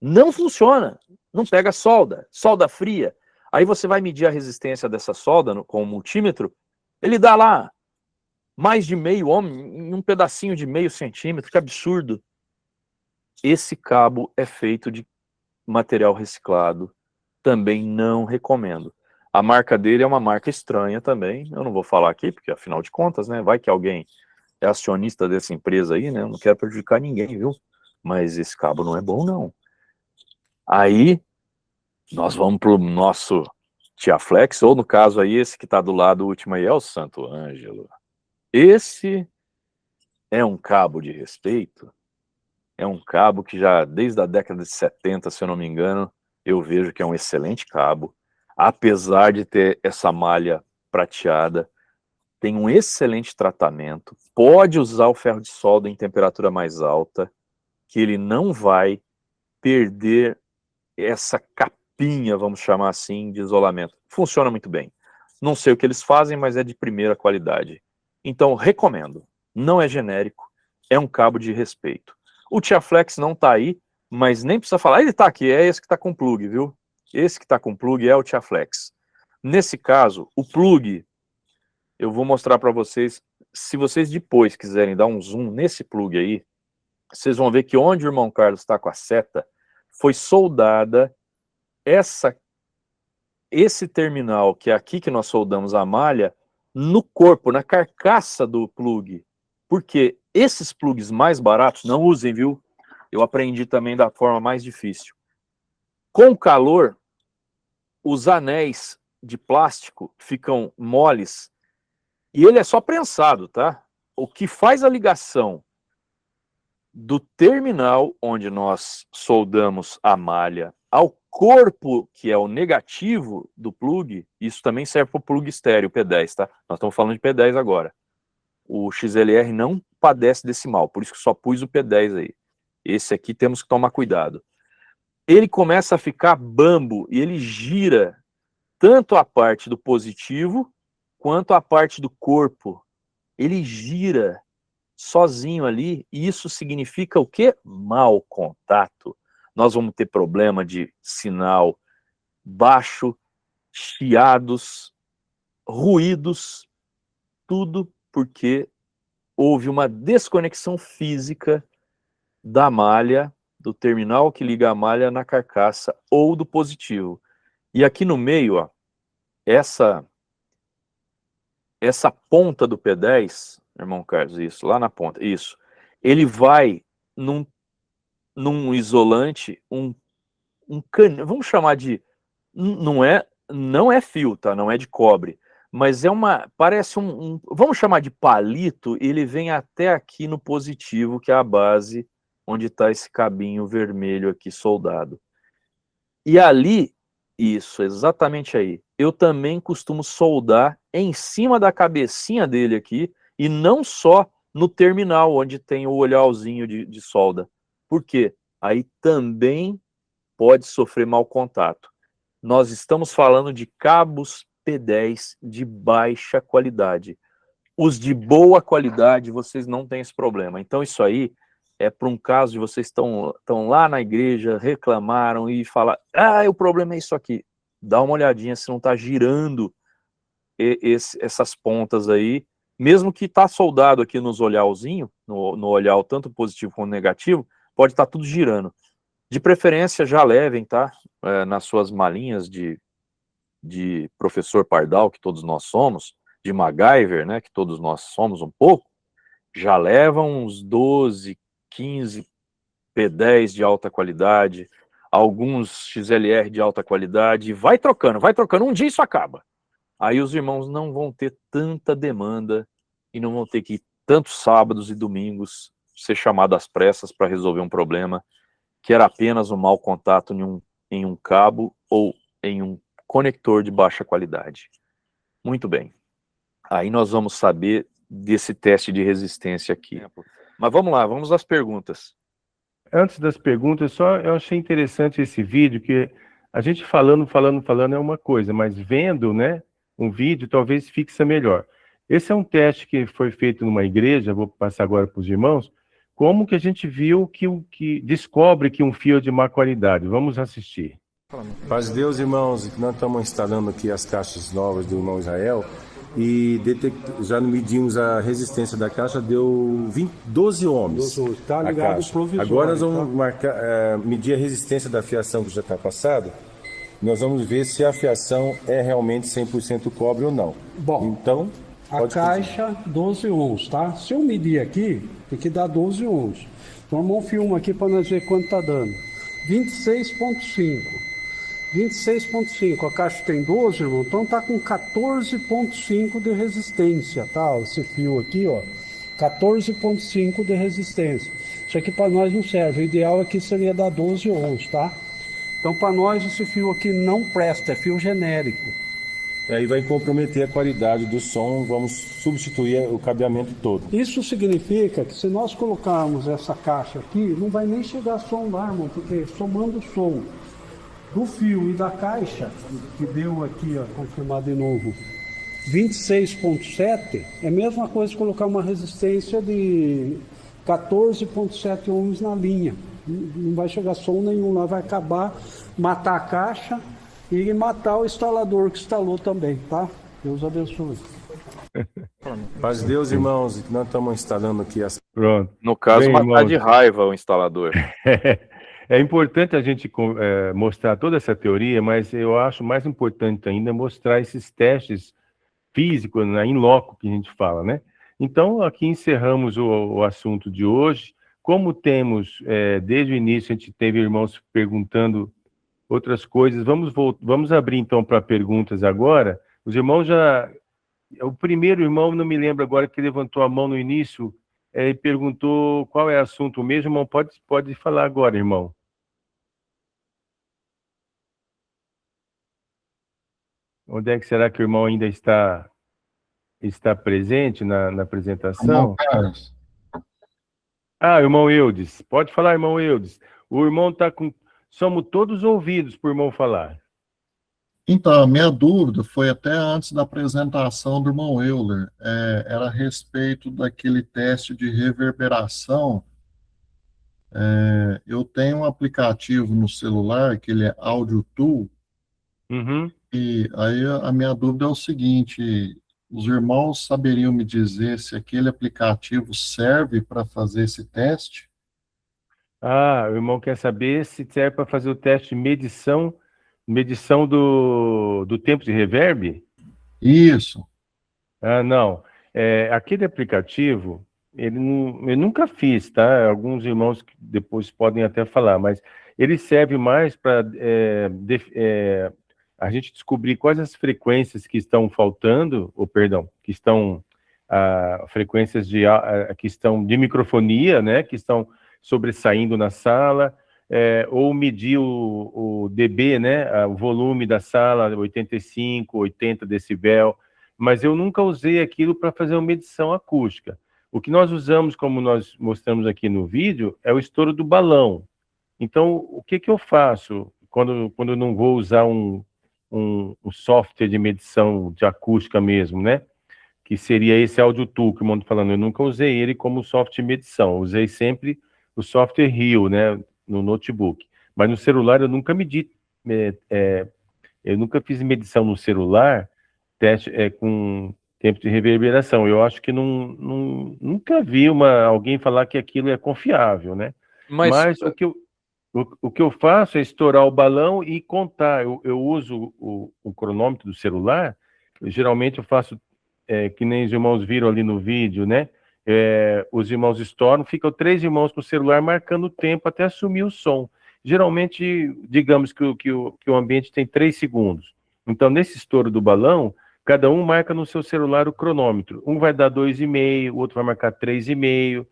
Não funciona, não pega solda fria. Aí você vai medir a resistência dessa solda com o multímetro, ele dá lá mais de meio ohm em um pedacinho de meio centímetro, que absurdo. Esse cabo é feito de material reciclado, também não recomendo. A marca dele é uma marca estranha também, eu não vou falar aqui, porque afinal de contas, né, vai que alguém é acionista dessa empresa aí, né, eu não quero prejudicar ninguém, viu? Mas esse cabo não é bom, não. Aí, nós vamos pro nosso Tiaflex, ou no caso aí, esse que está do lado último aí é o Santo Ângelo. Esse é um cabo de respeito, é um cabo que já desde a década de 70, se eu não me engano, eu vejo que é um excelente cabo, apesar de ter essa malha prateada, tem um excelente tratamento, pode usar o ferro de solda em temperatura mais alta, que ele não vai perder essa capinha, vamos chamar assim, de isolamento. Funciona muito bem. Não sei o que eles fazem, mas é de primeira qualidade. Então, recomendo. Não é genérico, é um cabo de respeito. O Tiaflex não está aí, mas nem precisa falar. Ele está aqui, é esse que está com plug, viu? Esse que está com plug é o Tiaflex. Nesse caso, o plug, eu vou mostrar para vocês. Se vocês depois quiserem dar um zoom nesse plug aí, vocês vão ver que onde o irmão Carlos está com a seta, foi soldada esse terminal, que é aqui que nós soldamos a malha, no corpo, na carcaça do plug. Porque esses plugs mais baratos, não usem, viu? Eu aprendi também da forma mais difícil. Com calor, os anéis de plástico ficam moles e ele é só prensado, tá? O que faz a ligação do terminal, onde nós soldamos a malha, ao corpo, que é o negativo do plug, isso também serve para o plug estéreo P10, tá? Nós estamos falando de P10 agora. O XLR não padece desse mal, por isso que só pus o P10 aí. Esse aqui temos que tomar cuidado. Ele começa a ficar bambo e ele gira tanto a parte do positivo quanto a parte do corpo. Ele gira sozinho ali e isso significa o quê? Mau contato. Nós vamos ter problema de sinal baixo, chiados, ruídos, tudo porque houve uma desconexão física da malha, do terminal que liga a malha na carcaça ou do positivo. E aqui no meio, ó, essa ponta do P10, irmão Carlos, isso, lá na ponta, isso, ele vai num isolante, vamos chamar de, não é fio, tá? Não é de cobre, mas parece vamos chamar de palito, ele vem até aqui no positivo, que é a base onde está esse cabinho vermelho aqui soldado. E ali, isso, exatamente aí, eu também costumo soldar em cima da cabecinha dele aqui, e não só no terminal, onde tem o olhalzinho de solda. Por quê? Aí também pode sofrer mau contato. Nós estamos falando de cabos P10 de baixa qualidade. Os de boa qualidade, vocês não têm esse problema. Então isso aí é para um caso de vocês estão lá na igreja, reclamaram e falar, o problema é isso aqui. Dá uma olhadinha se não está girando essas pontas aí, mesmo que está soldado aqui nos olhalzinho, no olhal tanto positivo quanto negativo, pode estar tudo girando. De preferência, já levem, tá? Nas suas malinhas de professor Pardal, que todos nós somos, de MacGyver, né? Que todos nós somos um pouco, já levam uns 12, 15 P10 de alta qualidade, alguns XLR de alta qualidade, vai trocando, um dia isso acaba. Aí os irmãos não vão ter tanta demanda e não vão ter que ir tantos sábados e domingos ser chamado às pressas para resolver um problema que era apenas um mau contato em um cabo ou em um conector de baixa qualidade. Muito bem. Aí nós vamos saber desse teste de resistência aqui. Mas vamos lá, vamos às perguntas. Antes das perguntas, eu achei interessante esse vídeo, que a gente falando é uma coisa, mas vendo, né, um vídeo talvez fixa melhor. Esse é um teste que foi feito numa igreja, vou passar agora para os irmãos, como que a gente viu que descobre que um fio é de má qualidade. Vamos assistir. Paz de Deus, irmãos, nós estamos instalando aqui as caixas novas do irmão Israel e já medimos a resistência da caixa, deu 12 ohms. Tá ligado provisório. Agora nós vamos medir a resistência da fiação que já está passada. Nós vamos ver se a fiação é realmente 100% cobre ou não. Bom, então, a caixa 12 ohms, tá? Se eu medir aqui, tem que dar 12 ohms. Então, vamos filmar aqui para nós ver quanto tá dando. 26.5. 26.5. A caixa tem 12, irmão, então tá com 14.5 de resistência, tá? Esse fio aqui, ó, 14.5 de resistência. Isso aqui para nós não serve. O ideal aqui seria dar 12 ohms, tá? Então, para nós, esse fio aqui não presta, é fio genérico. Aí vai comprometer a qualidade do som, vamos substituir o cabeamento todo. Isso significa que se nós colocarmos essa caixa aqui, não vai nem chegar som lá, irmão, porque somando o som do fio e da caixa, que deu aqui, ó, confirmar de novo, 26.7, é a mesma coisa que colocar uma resistência de 14.7 ohms na linha. Não vai chegar som nenhum lá, vai acabar, matar a caixa e matar o instalador que instalou também, tá? Deus abençoe. Paz de Deus, irmãos, que nós estamos instalando aqui essa... Pronto. No caso, Bem, matar irmãos, de raiva o instalador. É importante a gente mostrar toda essa teoria, mas eu acho mais importante ainda mostrar esses testes físicos, né, in loco, que a gente fala, né? Então, aqui encerramos o assunto de hoje. Como temos, desde o início, a gente teve irmãos perguntando outras coisas, vamos abrir então para perguntas agora. Os irmãos já... O primeiro irmão, não me lembro agora, que levantou a mão no início, e perguntou qual é o assunto mesmo. Irmão, pode falar agora, irmão. Onde é que será que o irmão ainda está presente na apresentação? Carlos. Ah, irmão Eudes. Pode falar, irmão Eudes. O irmão está com... Somos todos ouvidos para o irmão falar. Então, a minha dúvida foi até antes da apresentação do irmão Euler, era a respeito daquele teste de reverberação. Eu tenho um aplicativo no celular, que ele é Audio Tool, Uhum. e aí a minha dúvida é o seguinte: os irmãos saberiam me dizer se aquele aplicativo serve para fazer esse teste? Ah, o irmão quer saber se serve para fazer o teste de medição do tempo de reverb? Isso. Ah, não. Aquele aplicativo, eu nunca fiz, tá? Alguns irmãos que depois podem até falar, mas ele serve mais para a gente descobrir quais as frequências que estão faltando, ou perdão, que estão frequências que estão de microfonia, né? Que estão sobressaindo na sala. Ou medir o dB, né, o volume da sala, 85, 80 decibel, mas eu nunca usei aquilo para fazer uma medição acústica. O que nós usamos, como nós mostramos aqui no vídeo, é o estouro do balão. Então, o que eu faço quando eu não vou usar um software de medição de acústica mesmo, né, que seria esse Audio Tool que o mundo falando? Eu nunca usei ele como software de medição, eu usei sempre o software Rio, né, no notebook, mas no celular eu nunca medi, eu nunca fiz medição no celular, teste com tempo de reverberação. Eu acho que nunca vi alguém falar que aquilo é confiável, né? Mas o que eu faço é estourar o balão e contar. Eu uso o cronômetro do celular, geralmente eu faço, que nem os irmãos viram ali no vídeo, né? Os irmãos estouram, ficam 3 irmãos com o celular marcando o tempo até assumir o som. Geralmente, digamos que o ambiente tem 3 segundos. Então, nesse estouro do balão, cada um marca no seu celular o cronômetro. Um vai dar 2,5, o outro vai marcar 3,5,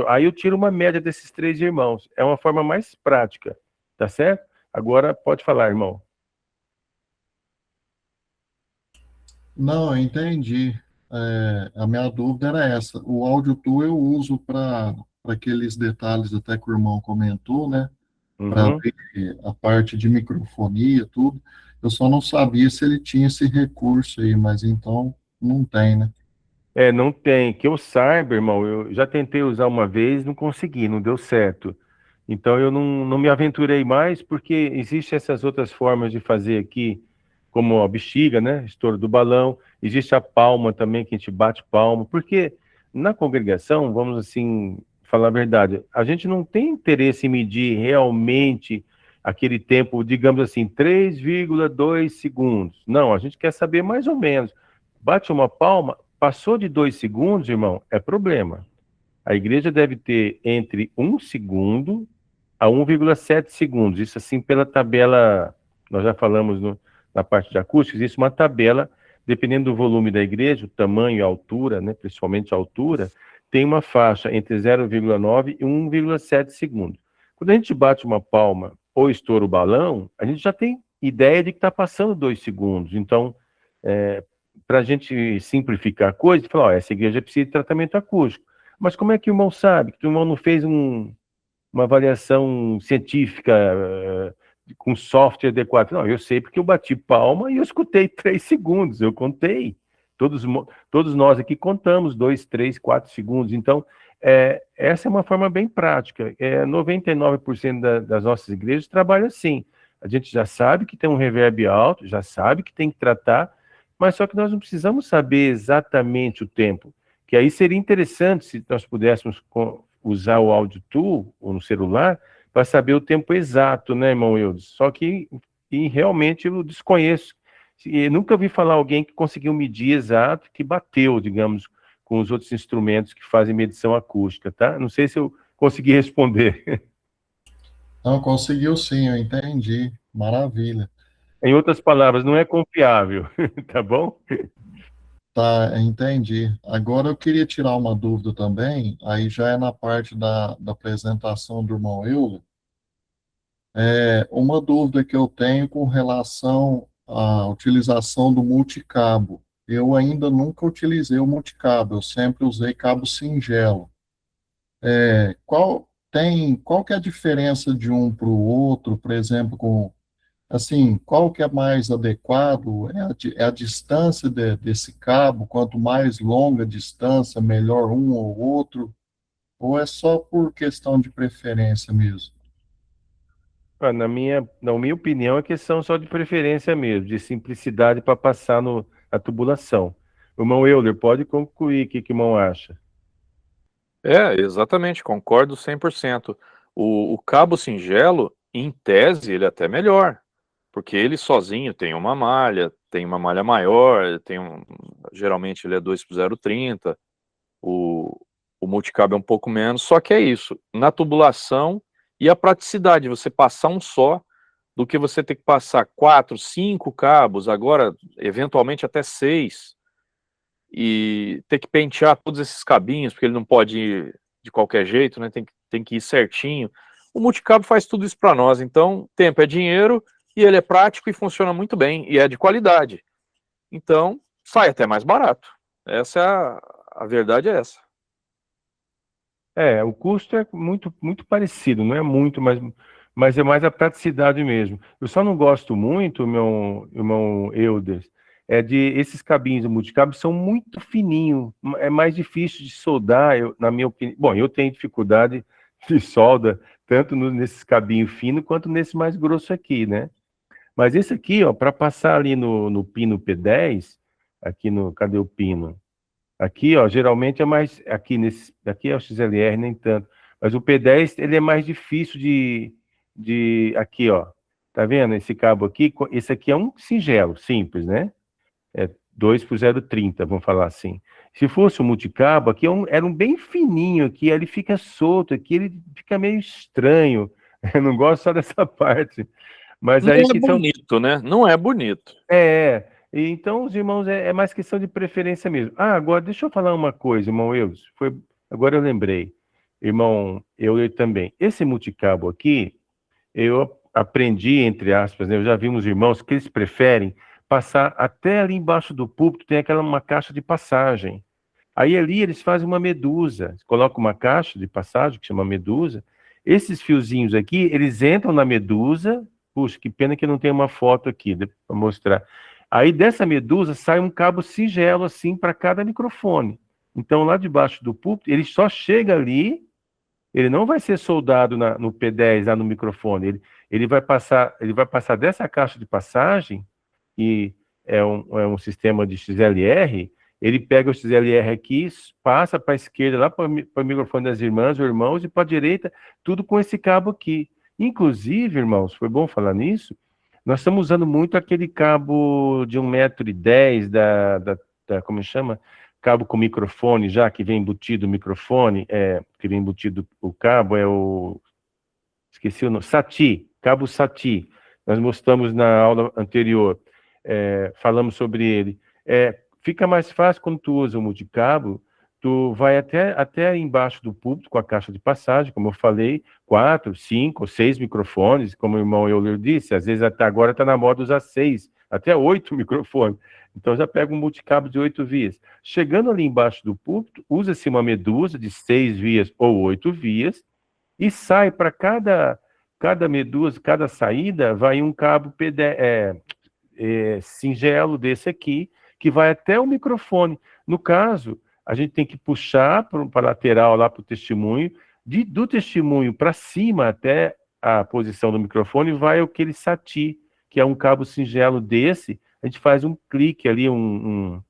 aí eu tiro uma média desses 3 irmãos. É uma forma mais prática, tá certo? Agora, pode falar, irmão. Não, eu entendi. A minha dúvida era essa. O Audio Tool eu uso para aqueles detalhes até que o irmão comentou, né? Para Uhum. ver a parte de microfonia, tudo. Eu só não sabia se ele tinha esse recurso aí, mas então não tem, né? Não tem. Que eu saiba, irmão, eu já tentei usar uma vez, não consegui, não deu certo. Então eu não me aventurei mais, porque existem essas outras formas de fazer aqui, como a bexiga, né? Estouro do balão. Existe a palma também, que a gente bate palma. Porque na congregação, vamos assim, falar a verdade, a gente não tem interesse em medir realmente aquele tempo, digamos assim, 3,2 segundos. Não, a gente quer saber mais ou menos. Bate uma palma, passou de 2 segundos, irmão, é problema. A igreja deve ter entre 1 segundo a 1,7 segundos. Isso assim pela tabela, nós já falamos na parte de acústica, existe uma tabela, dependendo do volume da igreja, o tamanho e a altura, né, principalmente a altura, tem uma faixa entre 0,9 e 1,7 segundos. Quando a gente bate uma palma ou estoura o balão, a gente já tem ideia de que está passando 2 segundos. Então, para a gente simplificar a coisa, falar, ó, essa igreja precisa de tratamento acústico. Mas como é que o irmão sabe? Que o irmão não fez uma avaliação científica com software adequado? Não, eu sei porque eu bati palma e eu escutei 3 segundos, eu contei. Todos nós aqui contamos 2, 3, 4 segundos. Então, essa é uma forma bem prática. 99% das nossas igrejas trabalham assim. A gente já sabe que tem um reverb alto, já sabe que tem que tratar, mas só que nós não precisamos saber exatamente o tempo. Que aí seria interessante se nós pudéssemos usar o Audio Tool ou no celular para saber o tempo exato, né, irmão Eudes? Só que realmente eu desconheço. Eu nunca vi falar alguém que conseguiu medir exato, que bateu, digamos, com os outros instrumentos que fazem medição acústica, tá? Não sei se eu consegui responder. Não, conseguiu sim, eu entendi. Maravilha. Em outras palavras, não é confiável, tá bom? Tá, entendi. Agora eu queria tirar uma dúvida também, aí já é na parte da apresentação do irmão Euler. Uma dúvida que eu tenho com relação à utilização do multicabo. Eu ainda nunca utilizei o multicabo, eu sempre usei cabo singelo. Qual que é a diferença de um para o outro, por exemplo, assim, qual que é mais adequado? É a distância desse cabo, quanto mais longa a distância, melhor um ou outro? Ou é só por questão de preferência mesmo? Na minha opinião, é questão só de preferência mesmo, de simplicidade para passar na tubulação. O irmão Euler, pode concluir o que o irmão acha. Exatamente, concordo 100%. O cabo singelo, em tese, ele é até melhor, porque ele sozinho tem uma malha maior, geralmente ele é 2x0,30, o multicabo é um pouco menos, só que é isso, na tubulação e a praticidade, você passar um só, do que você ter que passar 4, 5 cabos, agora, eventualmente até 6, e ter que pentear todos esses cabinhos, porque ele não pode ir de qualquer jeito, né? Tem que ir certinho. O multicabo faz tudo isso para nós, então tempo é dinheiro, e ele é prático e funciona muito bem, e é de qualidade. Então, sai até mais barato. Essa é a verdade é essa. O custo é muito, muito parecido, não é muito, mas é mais a praticidade mesmo. Eu só não gosto muito, meu irmão Eudes, esses cabinhos do multicabo são muito fininhos, é mais difícil de soldar, na minha opinião. Bom, eu tenho dificuldade de solda, tanto nesses cabinhos finos quanto nesse mais grosso aqui, né? Mas esse aqui, ó, para passar ali no pino P10, cadê o pino? Aqui, ó, geralmente é mais, aqui é o XLR, nem tanto, mas o P10, ele é mais difícil aqui, ó, tá vendo esse cabo aqui? Esse aqui é um singelo, simples, né? 2x0,30, vamos falar assim. Se fosse um multicabo, aqui era um bem fininho aqui, ele fica solto aqui, ele fica meio estranho, eu não gosto só dessa parte. Mas não aí é bonito, né? Não é bonito. Então, os irmãos, é mais questão de preferência mesmo. Agora, deixa eu falar uma coisa, irmão Eudes. Agora eu lembrei. Irmão Euler também. Esse multicabo aqui, eu aprendi, entre aspas, né? Eu já vi uns irmãos que eles preferem passar até ali embaixo do púlpito, tem uma caixa de passagem. Aí ali eles fazem uma medusa. Colocam uma caixa de passagem, que chama medusa. Esses fiozinhos aqui, eles entram na medusa. Puxa, que pena que não tem uma foto aqui para mostrar. Aí dessa medusa sai um cabo singelo assim para cada microfone. Então lá debaixo do púlpito, ele só chega ali, ele não vai ser soldado no P10 lá no microfone, ele vai passar dessa caixa de passagem, que é um sistema de XLR, ele pega o XLR aqui, passa para a esquerda, lá para o microfone das irmãs ou irmãos, e para a direita, tudo com esse cabo aqui. Inclusive, irmãos, foi bom falar nisso, nós estamos usando muito aquele cabo de 1,10 m como chama? Cabo com microfone já, que vem embutido o microfone, que vem embutido o cabo, esqueci o nome, SATI, cabo SATI. Nós mostramos na aula anterior, falamos sobre ele. Fica mais fácil quando tu usa o multicabo, tu vai até embaixo do púlpito com a caixa de passagem, como eu falei, 4, 5, 6 microfones, como o irmão Euler disse, às vezes até agora está na moda usar 6, até 8 microfones. Então já pega um multicabo de 8 vias. Chegando ali embaixo do púlpito, usa-se uma medusa de 6 vias ou 8 vias, e sai para cada medusa, cada saída, vai um cabo singelo desse aqui, que vai até o microfone. No caso, a gente tem que puxar para a lateral, lá para o testemunho, do testemunho para cima até a posição do microfone, vai aquele SATI, que é um cabo singelo desse, a gente faz um clique ali, um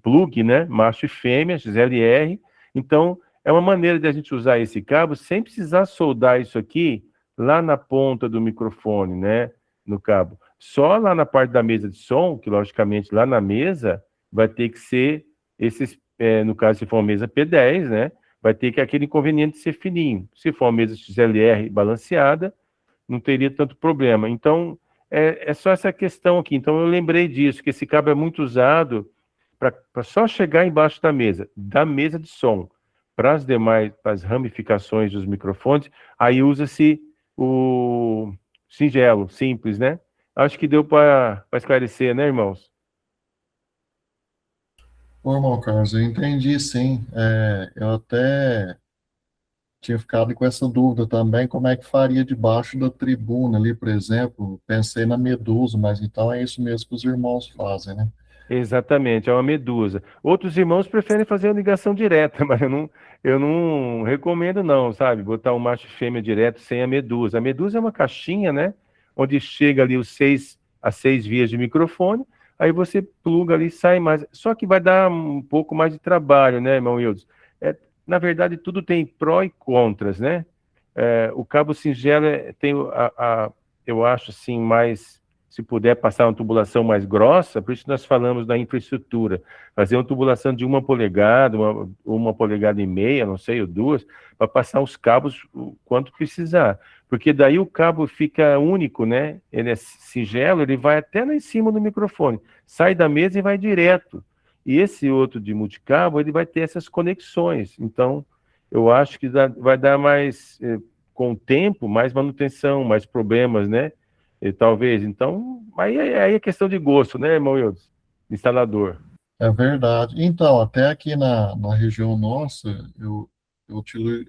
plug, né, macho e fêmea, XLR, então é uma maneira de a gente usar esse cabo sem precisar soldar isso aqui lá na ponta do microfone, né, no cabo. Só lá na parte da mesa de som, que logicamente lá na mesa vai ter que ser esses, no caso se for uma mesa P10, né, vai ter que aquele inconveniente de ser fininho. Se for uma mesa XLR balanceada, não teria tanto problema. Então, é só essa questão aqui. Então, eu lembrei disso, que esse cabo é muito usado para só chegar embaixo da mesa de som. Para as demais, para as ramificações dos microfones, aí usa-se o singelo, simples, né? Acho que deu para esclarecer, né, irmãos? Ô, irmão Carlos, eu entendi sim. Eu até tinha ficado com essa dúvida também, como é que faria debaixo da tribuna ali, por exemplo. Pensei na medusa, mas então é isso mesmo que os irmãos fazem, né? Exatamente, é uma medusa. Outros irmãos preferem fazer a ligação direta, mas eu não recomendo não, sabe? Botar um macho e fêmea direto sem a medusa. A medusa é uma caixinha, né? Onde chega ali as 6 vias de microfone, aí você pluga ali e sai mais. Só que vai dar um pouco mais de trabalho, né, irmão Wilson? Na verdade, tudo tem pró e contras, né? O cabo singelo tem eu acho assim, mais, se puder passar uma tubulação mais grossa, por isso nós falamos da infraestrutura, fazer uma tubulação de 1 polegada, uma polegada e meia, não sei, ou 2, para passar os cabos o quanto precisar, porque daí o cabo fica único, né? Ele é singelo, ele vai até lá em cima do microfone, sai da mesa e vai direto. E esse outro de multicabo, ele vai ter essas conexões. Então, eu acho que vai dar mais, com o tempo, mais manutenção, mais problemas, né? E talvez. Então, aí é questão de gosto, né, irmão Eudes? Instalador. É verdade. Então, até aqui na região nossa, eu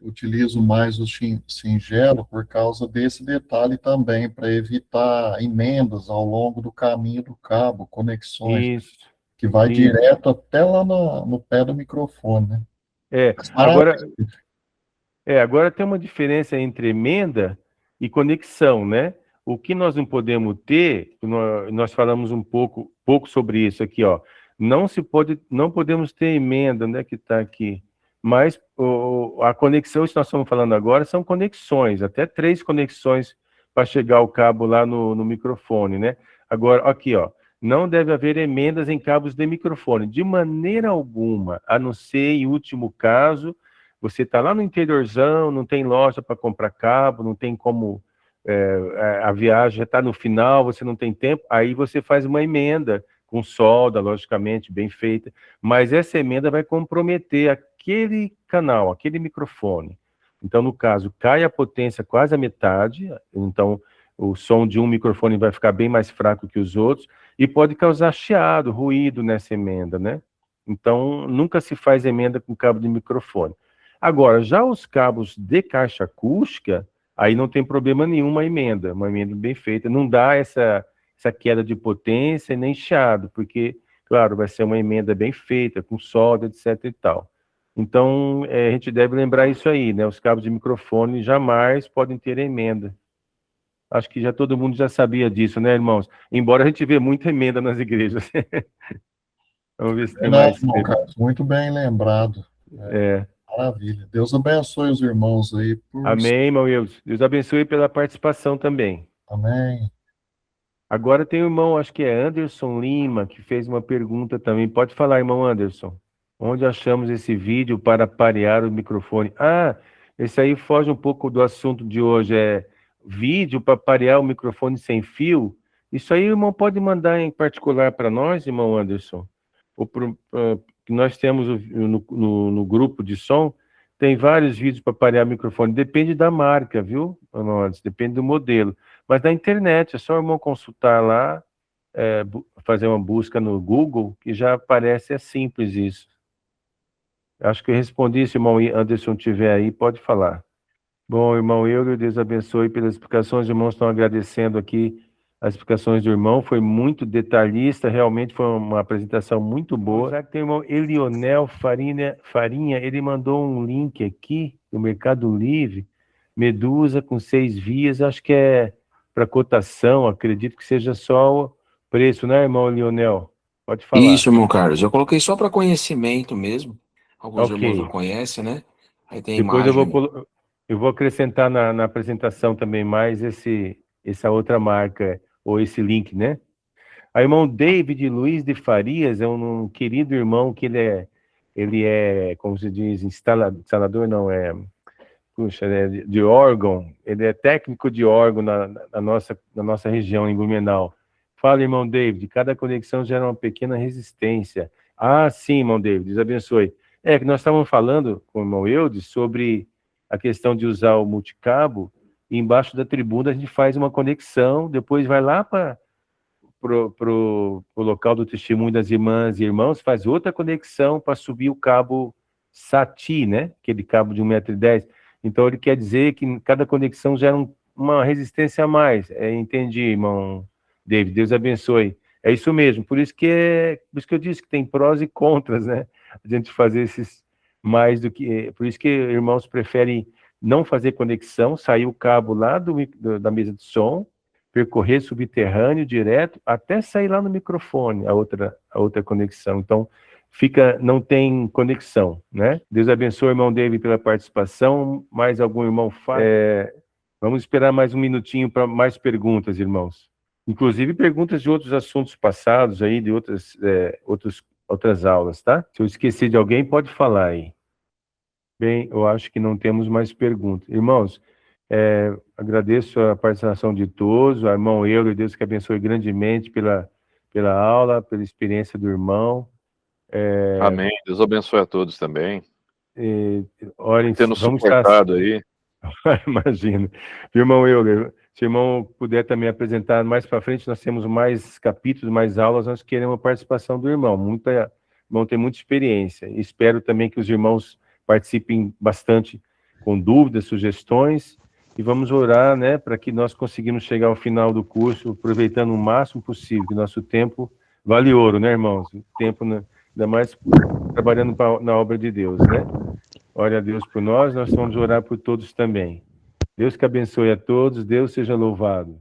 utilizo mais o singelo por causa desse detalhe também, para evitar emendas ao longo do caminho do cabo, conexões, Isso, que vai isso. direto até lá no pé do microfone, né? É, Mas agora, maravilha. agora tem uma diferença entre emenda e conexão, né? O que nós não podemos ter, nós falamos um pouco sobre isso aqui, ó. Não podemos ter emenda, onde é que está aqui? Mas a conexão, que nós estamos falando agora, são conexões, até 3 conexões para chegar o cabo lá no microfone, né? Agora, aqui, ó, não deve haver emendas em cabos de microfone, de maneira alguma, a não ser em último caso, você está lá no interiorzão, não tem loja para comprar cabo, não tem como, a viagem já está no final, você não tem tempo, aí você faz uma emenda, com solda, logicamente, bem feita, mas essa emenda vai comprometer aquele canal, aquele microfone. Então, no caso, cai a potência quase a metade, então o som de um microfone vai ficar bem mais fraco que os outros, e pode causar chiado, ruído nessa emenda, né? Então, nunca se faz emenda com cabo de microfone. Agora, já os cabos de caixa acústica, aí não tem problema nenhum uma emenda bem feita, não dá essa queda de potência nem chiado, porque, claro, vai ser uma emenda bem feita, com solda, etc e tal. Então, a gente deve lembrar isso aí, né? Os cabos de microfone jamais podem ter emenda. Acho que já todo mundo já sabia disso, né, irmãos? Embora a gente vê muita emenda nas igrejas. Vamos ver se tem Verdade, mais. irmão Carlos, muito bem lembrado. É. Maravilha. Deus abençoe os irmãos aí por. Amém, irmão Wilson. Deus abençoe pela participação também. Amém. Agora tem o irmão, acho que é Anderson Lima, que fez uma pergunta também. Pode falar, irmão Anderson. Onde achamos esse vídeo para parear o microfone? Ah, esse aí foge um pouco do assunto de hoje. É vídeo para parear o microfone sem fio. Isso aí o irmão pode mandar em particular para nós, irmão Anderson? Ou que nós temos no grupo de som, tem vários vídeos para parear microfone. Depende da marca, viu, Honores? Depende do modelo. Mas na internet, é só o irmão consultar lá, fazer uma busca no Google, que já aparece, é simples isso. Acho que eu respondi, se o irmão Anderson estiver aí, pode falar. Bom, irmão Eulio, Deus abençoe pelas explicações. Os irmãos estão agradecendo aqui as explicações do irmão. Foi muito detalhista, realmente foi uma apresentação muito boa. Já que tem o irmão Elionel Farinha, ele mandou um link aqui do Mercado Livre, Medusa com 6 vias, acho que é para cotação, acredito que seja só o preço, né, irmão Elionel? Pode falar. Isso, irmão Carlos. Eu coloquei só para conhecimento mesmo. Alguns Ok. irmãos não conhecem, né? Aí tem Depois imagem. eu vou acrescentar na apresentação também mais essa outra marca, ou esse link, né? Aí, irmão David Luiz de Farias é um querido irmão que ele é, como se diz, instalador, não, puxa, de órgão, ele é técnico de órgão na nossa região, em Blumenau. Fala, irmão David, cada conexão gera uma pequena resistência. Ah, sim, irmão David, Deus abençoe. É que nós estávamos falando com o irmão Eudes sobre a questão de usar o multicabo, e embaixo da tribuna a gente faz uma conexão, depois vai lá para o local do testemunho das irmãs e irmãos, faz outra conexão para subir o cabo SATI, né? Aquele cabo de 1,10 m. Então ele quer dizer que cada conexão gera uma resistência a mais. Entendi, irmão David, Deus abençoe. É isso mesmo, por isso que eu disse que tem prós e contras, né? A gente fazer esses mais do que... Por isso que irmãos preferem não fazer conexão, sair o cabo lá da mesa de som, percorrer subterrâneo direto, até sair lá no microfone, a outra conexão. Então, não tem conexão, né? Deus abençoe, irmão David, pela participação. Mais algum irmão fala? Vamos esperar mais um minutinho para mais perguntas, irmãos. Inclusive perguntas de outros assuntos passados aí, de outras aulas, tá? Se eu esqueci de alguém, pode falar aí. Bem, eu acho que não temos mais perguntas. Irmãos, agradeço a participação de todos, o irmão Eulio, Deus que abençoe grandemente pela aula, pela experiência do irmão. Amém. Deus abençoe a todos também. Orem, Tendo vamos suportado aí. Imagino. Irmão Euler, se o irmão puder também apresentar mais para frente, nós temos mais capítulos, mais aulas, nós queremos a participação do irmão. O irmão tem muita experiência. Espero também que os irmãos participem bastante com dúvidas, sugestões, e vamos orar, né, para que nós conseguimos chegar ao final do curso, aproveitando o máximo possível, que nosso tempo vale ouro, né, irmãos? O tempo, ainda mais trabalhando na obra de Deus, né? Ore a Deus por nós vamos orar por todos também. Deus que abençoe a todos, Deus seja louvado.